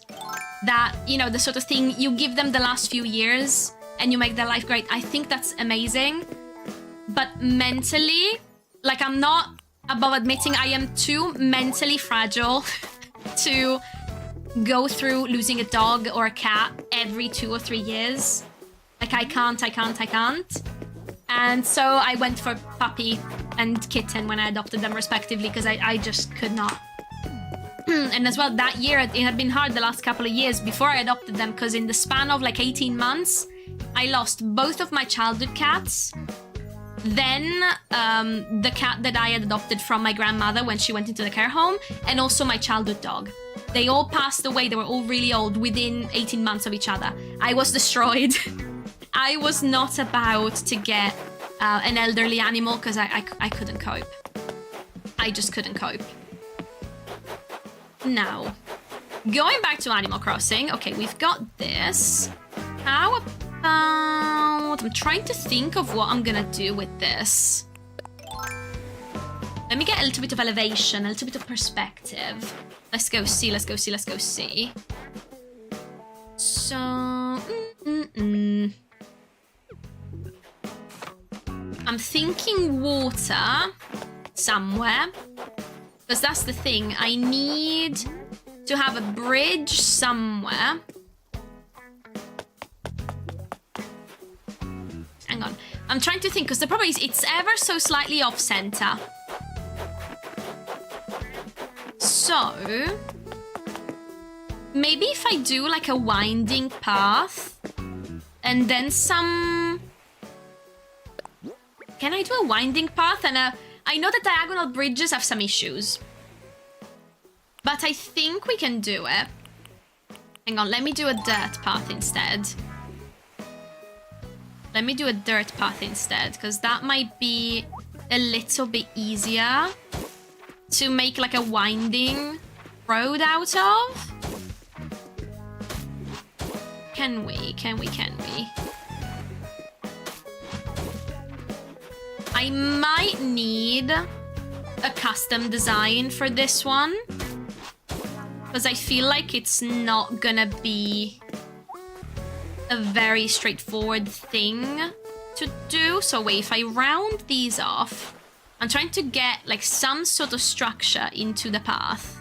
that, you know, the sort of thing, you give them the last few years and you make their life great. I think that's amazing. But mentally, like, I'm not above admitting I am too mentally fragile to go through losing a dog or a cat every 2 or 3 years. Like, I can't. And so I went for puppy and kitten when I adopted them respectively because I just could not. And as well, that year, it had been hard the last couple of years before I adopted them because in the span of like 18 months, I lost both of my childhood cats. Then the cat that I had adopted from my grandmother when she went into the care home, and also my childhood dog. They all passed away. They were all really old within 18 months of each other. I was destroyed. I was not about to get an elderly animal because I couldn't cope. I just couldn't cope. Now, going back to Animal Crossing. Okay, we've got this. How about... I'm trying to think of what I'm gonna do with this. Let me get a little bit of elevation, a little bit of perspective. Let's go see. So... I'm thinking water somewhere. Because that's the thing. I need to have a bridge somewhere. I'm trying to think, because the problem is it's ever so slightly off center. So maybe if I do like a winding path and then some... Can I do a winding path? And I know that diagonal bridges have some issues, but I think we can do it. Hang on, let me do a dirt path instead. Let me do a dirt path instead, because that might be a little bit easier to make like a winding road out of. Can we? I might need a custom design for this one, because I feel like it's not gonna be a very straightforward thing to do. So wait, if I round these off, I'm trying to get like some sort of structure into the path.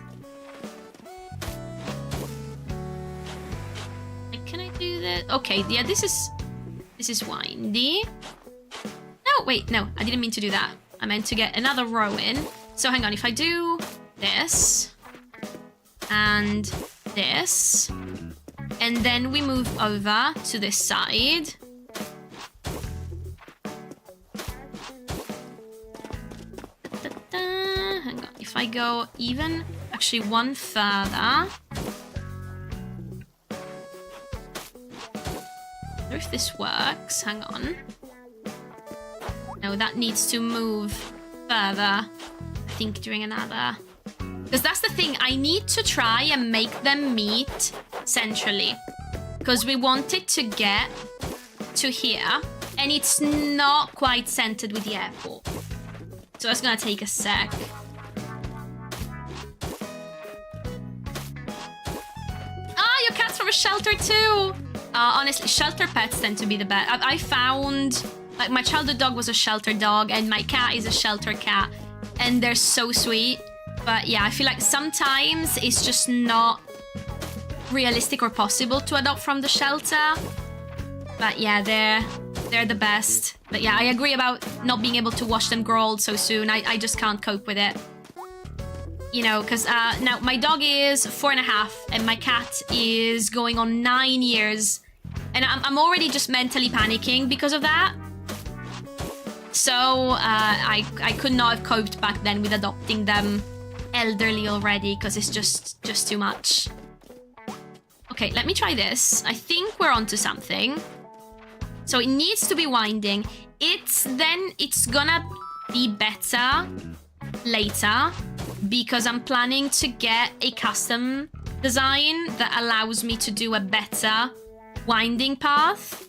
Like, can I do that? Okay, yeah, this is windy. No, wait, no, I didn't mean to do that. I meant to get another row in. So hang on, if I do this and this, and then we move over to this side. Hang on, if I go even, actually one further. I wonder if this works, hang on. No, that needs to move further, I think, during another. Because that's the thing, I need to try and make them meet centrally. Because we want it to get to here, and it's not quite centered with the airport. So that's gonna take a sec. Ah, your cat's from a shelter too! Honestly, shelter pets tend to be the best. I found... Like, my childhood dog was a shelter dog, and my cat is a shelter cat. And they're so sweet. But yeah, I feel like sometimes it's just not realistic or possible to adopt from the shelter. But yeah, they're the best. But yeah, I agree about not being able to watch them grow old so soon. I just can't cope with it. You know, because now my dog is 4.5, and my cat is going on 9 years. And I'm already just mentally panicking because of that. So I could not have coped back then with adopting them elderly already, because it's just too much. Okay, let me try this. I think we're onto something. So it needs to be winding. It's gonna be better later, because I'm planning to get a custom design that allows me to do a better winding path.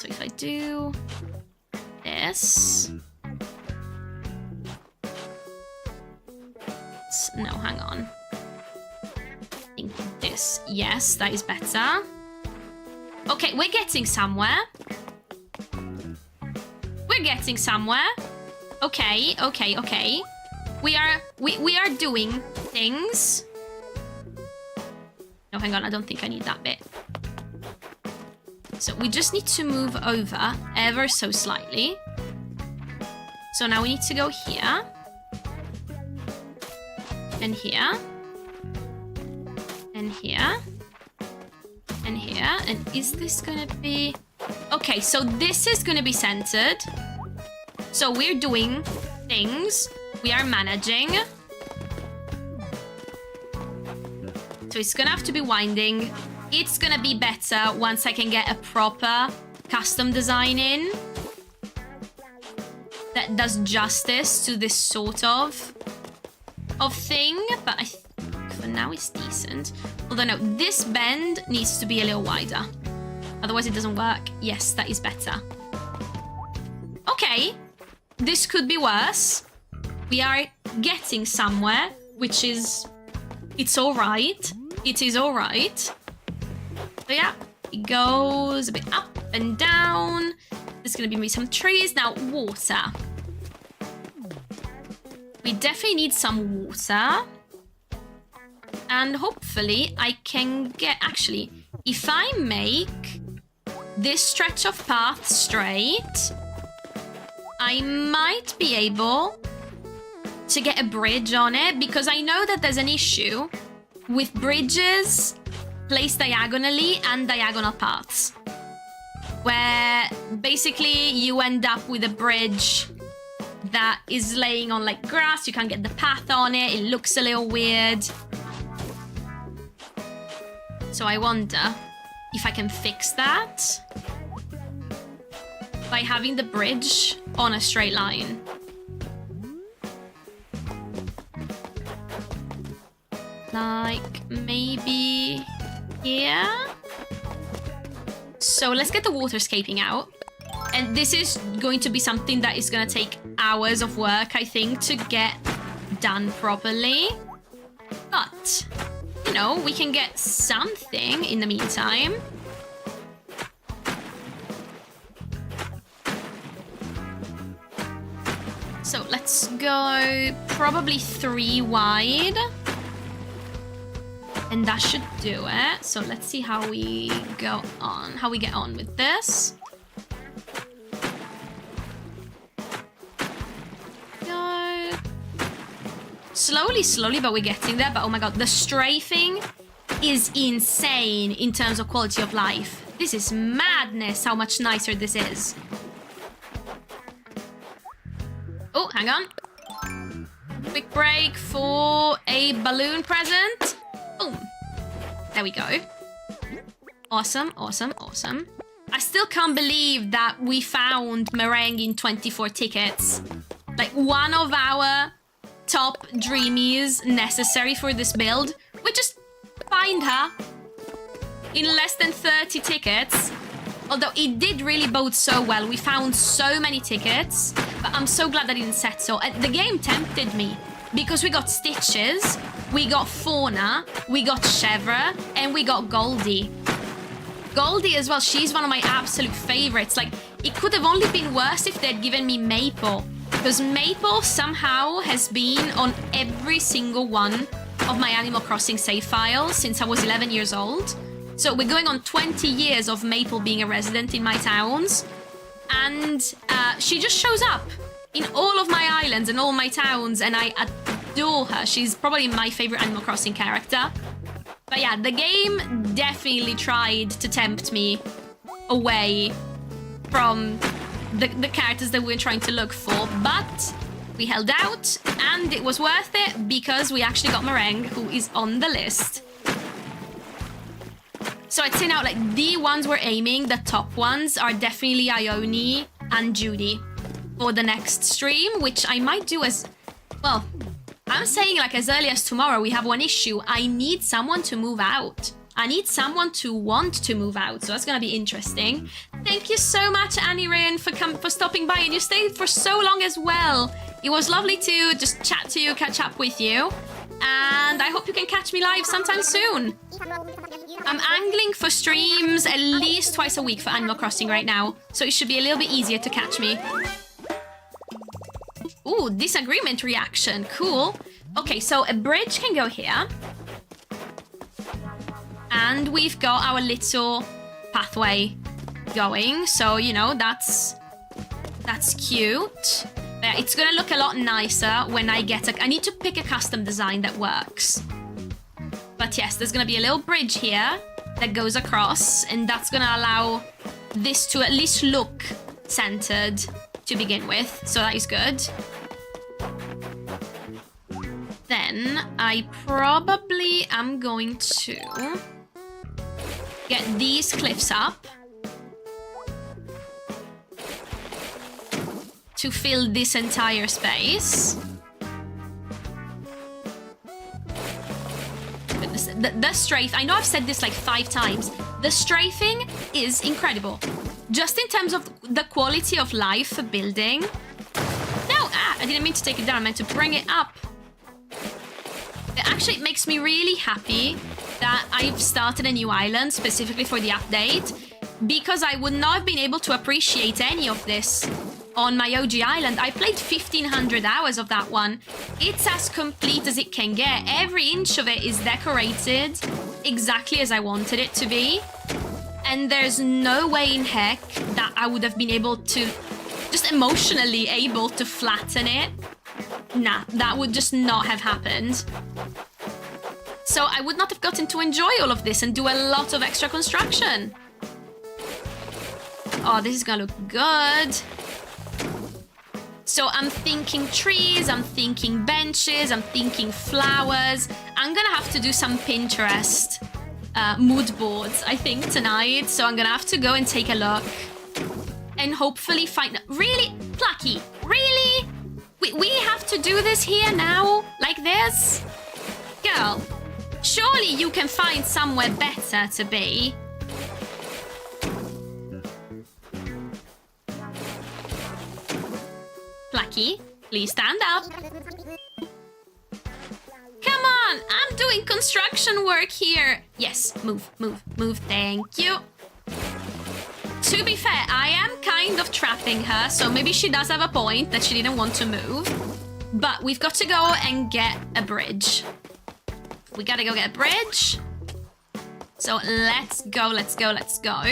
So if I do this... No, hang on. I think this. Yes, that is better. Okay, we're getting somewhere. We're getting somewhere. Okay. We are doing things. No, hang on, I don't think I need that bit. So we just need to move over ever so slightly. So now we need to go here. And here. And here. And here. And is this gonna be... Okay, so this is gonna be centered. So we're doing things. We are managing. So it's gonna have to be winding. It's gonna be better once I can get a proper custom design in that does justice to this sort of thing. But I think for now it's decent. Although no, this bend needs to be a little wider. Otherwise it doesn't work. Yes, that is better. Okay, this could be worse. We are getting somewhere, which is... It's alright. It is alright. So yeah, it goes a bit up and down. There's gonna be some trees. Now, water. We definitely need some water. And hopefully I can get... Actually, if I make this stretch of path straight I might be able to get a bridge on it, because I know that there's an issue with bridges placed diagonally and diagonal paths, where basically you end up with a bridge that is laying on like grass. You can't get the path on it. It looks a little weird. So I wonder if I can fix that by having the bridge on a straight line. Like maybe here. So let's get the waterscaping out. And this is going to be something that is going to take hours of work, I think, to get done properly. But, you know, we can get something in the meantime. So let's go probably 3 wide. And that should do it. So let's see how we get on with this. Go. Slowly, but we're getting there. But oh my god, the strafing is insane in terms of quality of life. This is madness how much nicer this is. Oh, hang on. Quick break for a balloon present. Boom. There we go. Awesome. I still can't believe that we found Meringue in 24 tickets. Like, one of our top dreamies necessary for this build. We just find her in less than 30 tickets. Although it did really bode so well. We found so many tickets. But I'm so glad I didn't settle. The game tempted me. Because we got Stitches, we got Fauna, we got Chevra, and we got Goldie. Goldie as well, she's one of my absolute favorites. Like, it could have only been worse if they'd given me Maple. Because Maple somehow has been on every single one of my Animal Crossing save files since I was 11 years old. So we're going on 20 years of Maple being a resident in my towns. And she just shows up in all of my islands and all my towns, and I adore her. She's probably my favorite Animal Crossing character. But yeah, the game definitely tried to tempt me away from the characters that we were trying to look for, but we held out, and it was worth it because we actually got Meringue, who is on the list. So I'd say now, like, the ones we're aiming, the top ones, are definitely Ione and Judy for the next stream, which I might do as... Well, I'm saying, like, as early as tomorrow. We have one issue. I need someone to move out. I need someone to want to move out, so that's gonna be interesting. Thank you so much, Annie Rin, for stopping by, and you stayed for so long as well. It was lovely to just chat to you, catch up with you, and I hope you can catch me live sometime soon. I'm angling for streams at least twice a week for Animal Crossing right now, so it should be a little bit easier to catch me. Ooh, disagreement reaction, cool. Okay, so a bridge can go here. And we've got our little pathway going, so, you know, that's cute. But it's gonna look a lot nicer when I get I need to pick a custom design that works. But yes, there's gonna be a little bridge here that goes across, and that's gonna allow this to at least look centered to begin with, so that is good. Then I probably am going to get these cliffs up to fill this entire space. Goodness, the strafe, I know I've said this like 5 times, the strafing is incredible. Just in terms of the quality of life for building. No, I didn't mean to take it down, I meant to bring it up. Actually, it makes me really happy that I've started a new island specifically for the update, because I would not have been able to appreciate any of this on my OG island. I played 1,500 hours of that one. It's as complete as it can get. Every inch of it is decorated exactly as I wanted it to be. And there's no way in heck that I would have been able to just emotionally able to flatten it. Nah, that would just not have happened. So I would not have gotten to enjoy all of this and do a lot of extra construction. Oh, this is gonna look good. So I'm thinking trees, I'm thinking benches, I'm thinking flowers. I'm gonna have to do some Pinterest mood boards, I think, tonight. So I'm gonna have to go and take a look. And hopefully find... Really? Plucky? Really? We have to do this here now? Like this? Girl, surely you can find somewhere better to be. Plucky, please stand up. Come on, I'm doing construction work here. Yes, move, move, move, thank you. To be fair, I am kind of trapping her, so maybe she does have a point that she didn't want to move. But we've got to go and get a bridge. We gotta go get a bridge. So let's go, let's go, let's go.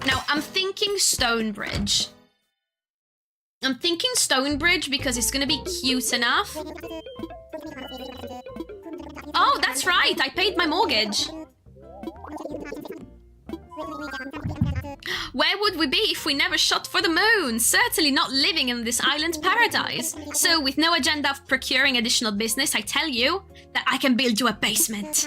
Now, I'm thinking stone bridge. I'm thinking stone bridge because it's gonna be cute enough. Oh, that's right, I paid my mortgage. Where would we be if we never shot for the moon? Certainly not living in this island paradise. So with no agenda of procuring additional business, I tell you that I can build you a basement.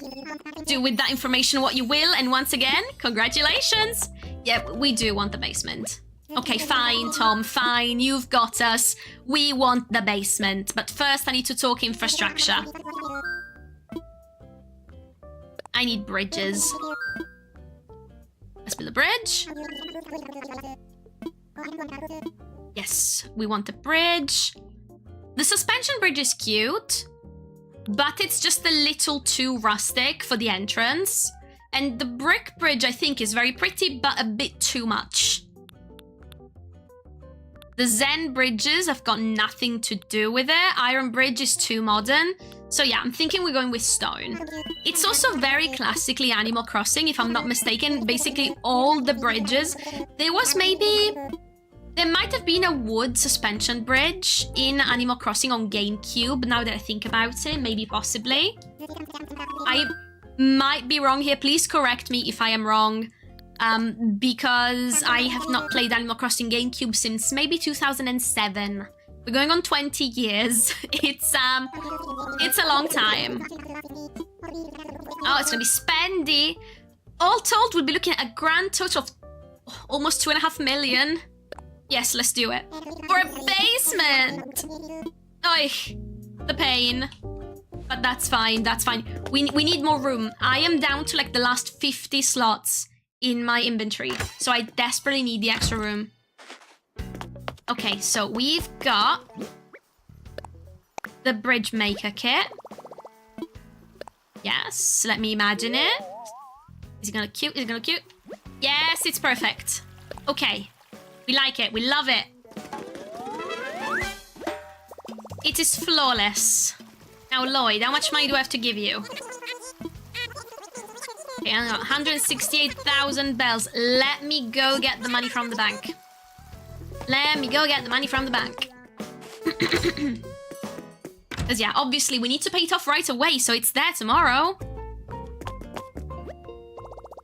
Do with that information what you will, and once again, congratulations. Yeah, we do want the basement. Okay, fine, Tom, fine, you've got us. We want the basement. But first I need to talk infrastructure. I need bridges. Let's build a bridge. Yes, we want a bridge. The suspension bridge is cute, but it's just a little too rustic for the entrance. And the brick bridge, I think, is very pretty, but a bit too much. The Zen bridges have got nothing to do with it. Iron bridge is too modern. So yeah, I'm thinking we're going with stone. It's also very classically Animal Crossing, if I'm not mistaken. Basically, all the bridges. There might have been a wood suspension bridge in Animal Crossing on GameCube, now that I think about it, maybe possibly. I might be wrong here. Please correct me if I am wrong. Because I have not played Animal Crossing GameCube since maybe 2007. We're going on 20 years. It's a long time. Oh, it's gonna be spendy. All told, we'll be looking at a grand total of almost 2.5 million. Yes, let's do it. For a basement! Oy, the pain. But that's fine, that's fine. We need more room. I am down to like the last 50 slots in my inventory, so I desperately need the extra room. Okay, so we've got the bridge maker kit. Yes, let me imagine it. Is it gonna look cute? Is it gonna look cute? Yes, it's perfect. Okay, we like it. We love it. It is flawless. Now, Lloyd, how much money do I have to give you? Okay, I got 168,000 bells. Let me go get the money from the bank. Let me go get the money from the bank. Because yeah, obviously we need to pay it off right away, so it's there tomorrow.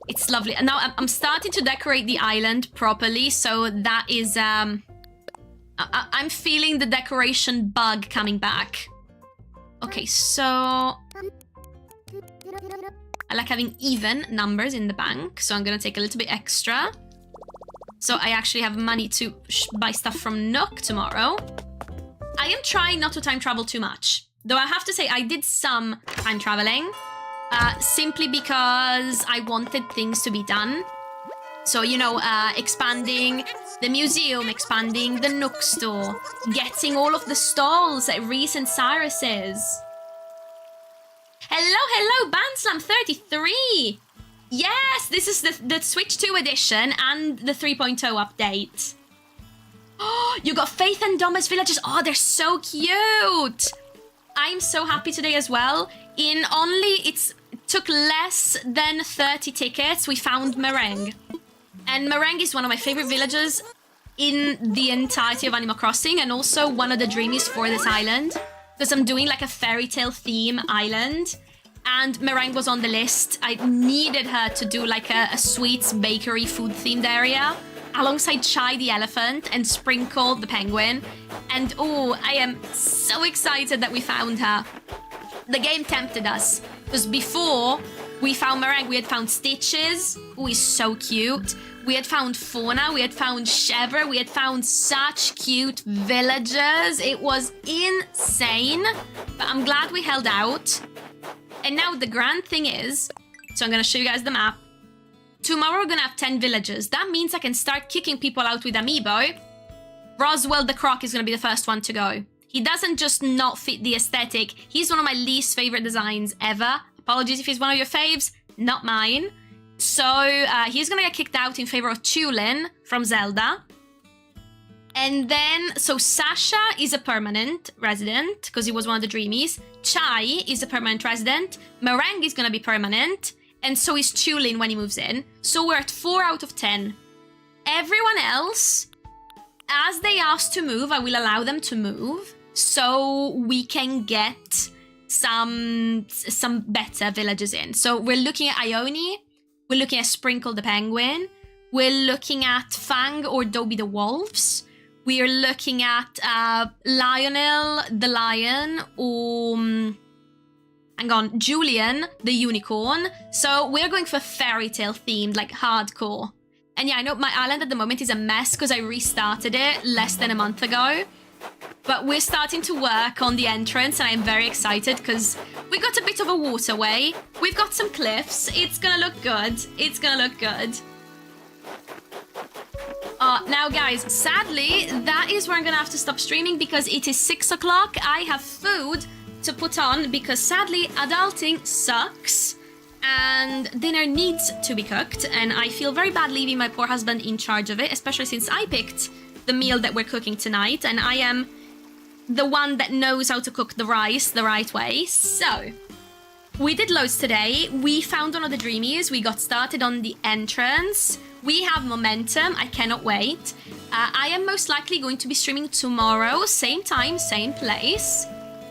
It's lovely. And now I'm starting to decorate the island properly, so that is... I'm feeling the decoration bug coming back. Okay, so... I like having even numbers in the bank, so I'm gonna take a little bit extra. So I actually have money to buy stuff from Nook tomorrow. I am trying not to time travel too much. Though I have to say I did some time traveling. Simply because I wanted things to be done. So, you know, expanding the museum, expanding the Nook store, getting all of the stalls at Reese and Cyrus's. Hello, Banslam33! Yes, this is the Switch 2 edition and the 3.0 update. Oh, you got Faith and Dom as villagers. Oh, they're so cute. I'm so happy today as well. It took less than 30 tickets, we found Meringue. And Meringue is one of my favorite villagers in the entirety of Animal Crossing, and also one of the dreamies for this island, because I'm doing like a fairy tale theme island, and Meringue was on the list. I needed her to do like a sweets bakery food themed area alongside Chai the elephant and Sprinkle the penguin. And oh, I am so excited that we found her. The game tempted us, because before we found Meringue, we had found Stitches, who is so cute. We had found Fauna, we had found Chevre, we had found such cute villagers. It was insane, but I'm glad we held out. And now the grand thing is, so I'm gonna show you guys the map. Tomorrow we're gonna have 10 villagers. That means I can start kicking people out with Amiibo. Roswell the Croc is gonna be the first one to go. He doesn't just not fit the aesthetic, he's one of my least favorite designs ever. Apologies if he's one of your faves, not mine. So he's gonna get kicked out in favor of Tulin from Zelda. And then, so Sasha is a permanent resident, because he was one of the dreamies. Chai is a permanent resident. Meringue is gonna be permanent. And so is Tulin when he moves in. So we're at 4 out of 10. Everyone else, as they ask to move, I will allow them to move, so we can get some better villagers in. So we're looking at Ione. We're looking at Sprinkle the penguin. We're looking at Fang or Dobby the wolves. We're looking at Lionel the lion, or hang on, Julian the unicorn. So we're going for fairy tale themed, like hardcore. And yeah, I know my island at the moment is a mess because I restarted it less than a month ago. But we're starting to work on the entrance, and I'm very excited because we got a bit of a waterway. We've got some cliffs. It's gonna look good. It's gonna look good. Now guys, sadly, that is where I'm gonna have to stop streaming because it is 6 o'clock. I have food to put on because sadly, adulting sucks and dinner needs to be cooked, and I feel very bad leaving my poor husband in charge of it, especially since I picked the meal that we're cooking tonight, and I am the one that knows how to cook the rice the right way. So we did loads today. We found one of the dreamies. We got started on the entrance. We have momentum. I cannot wait. I am most likely going to be streaming tomorrow, same time, same place.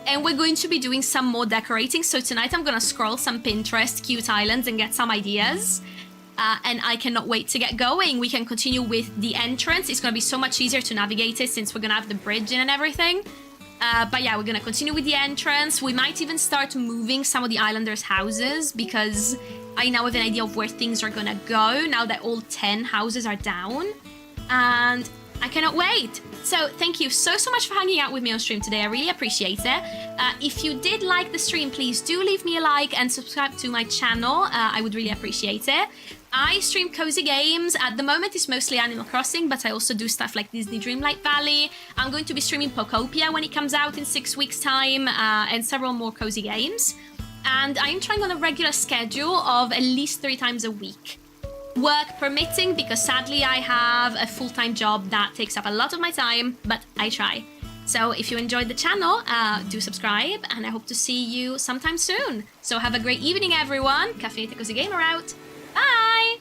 And we're going to be doing some more decorating. So tonight I'm going to scroll some Pinterest cute islands and get some ideas. And I cannot wait to get going. We can continue with the entrance. It's going to be so much easier to navigate it since we're going to have the bridge in and everything. But yeah, we're going to continue with the entrance. We might even start moving some of the islanders' houses because I now have an idea of where things are going to go now that all 10 houses are down. And I cannot wait. So thank you so much for hanging out with me on stream today. I really appreciate it. If you did like the stream, please do leave me a like and subscribe to my channel. I would really appreciate it. I stream cozy games. At the moment, it's mostly Animal Crossing, but I also do stuff like Disney Dreamlight Valley. I'm going to be streaming Pokopia when it comes out in 6 weeks' time, and several more cozy games. And I'm trying on a regular schedule of at least 3 times a week. Work permitting, because sadly I have a full-time job that takes up a lot of my time, but I try. So if you enjoyed the channel, do subscribe, and I hope to see you sometime soon. So have a great evening, everyone. TheCaffeinatedCozyGamer out. Bye!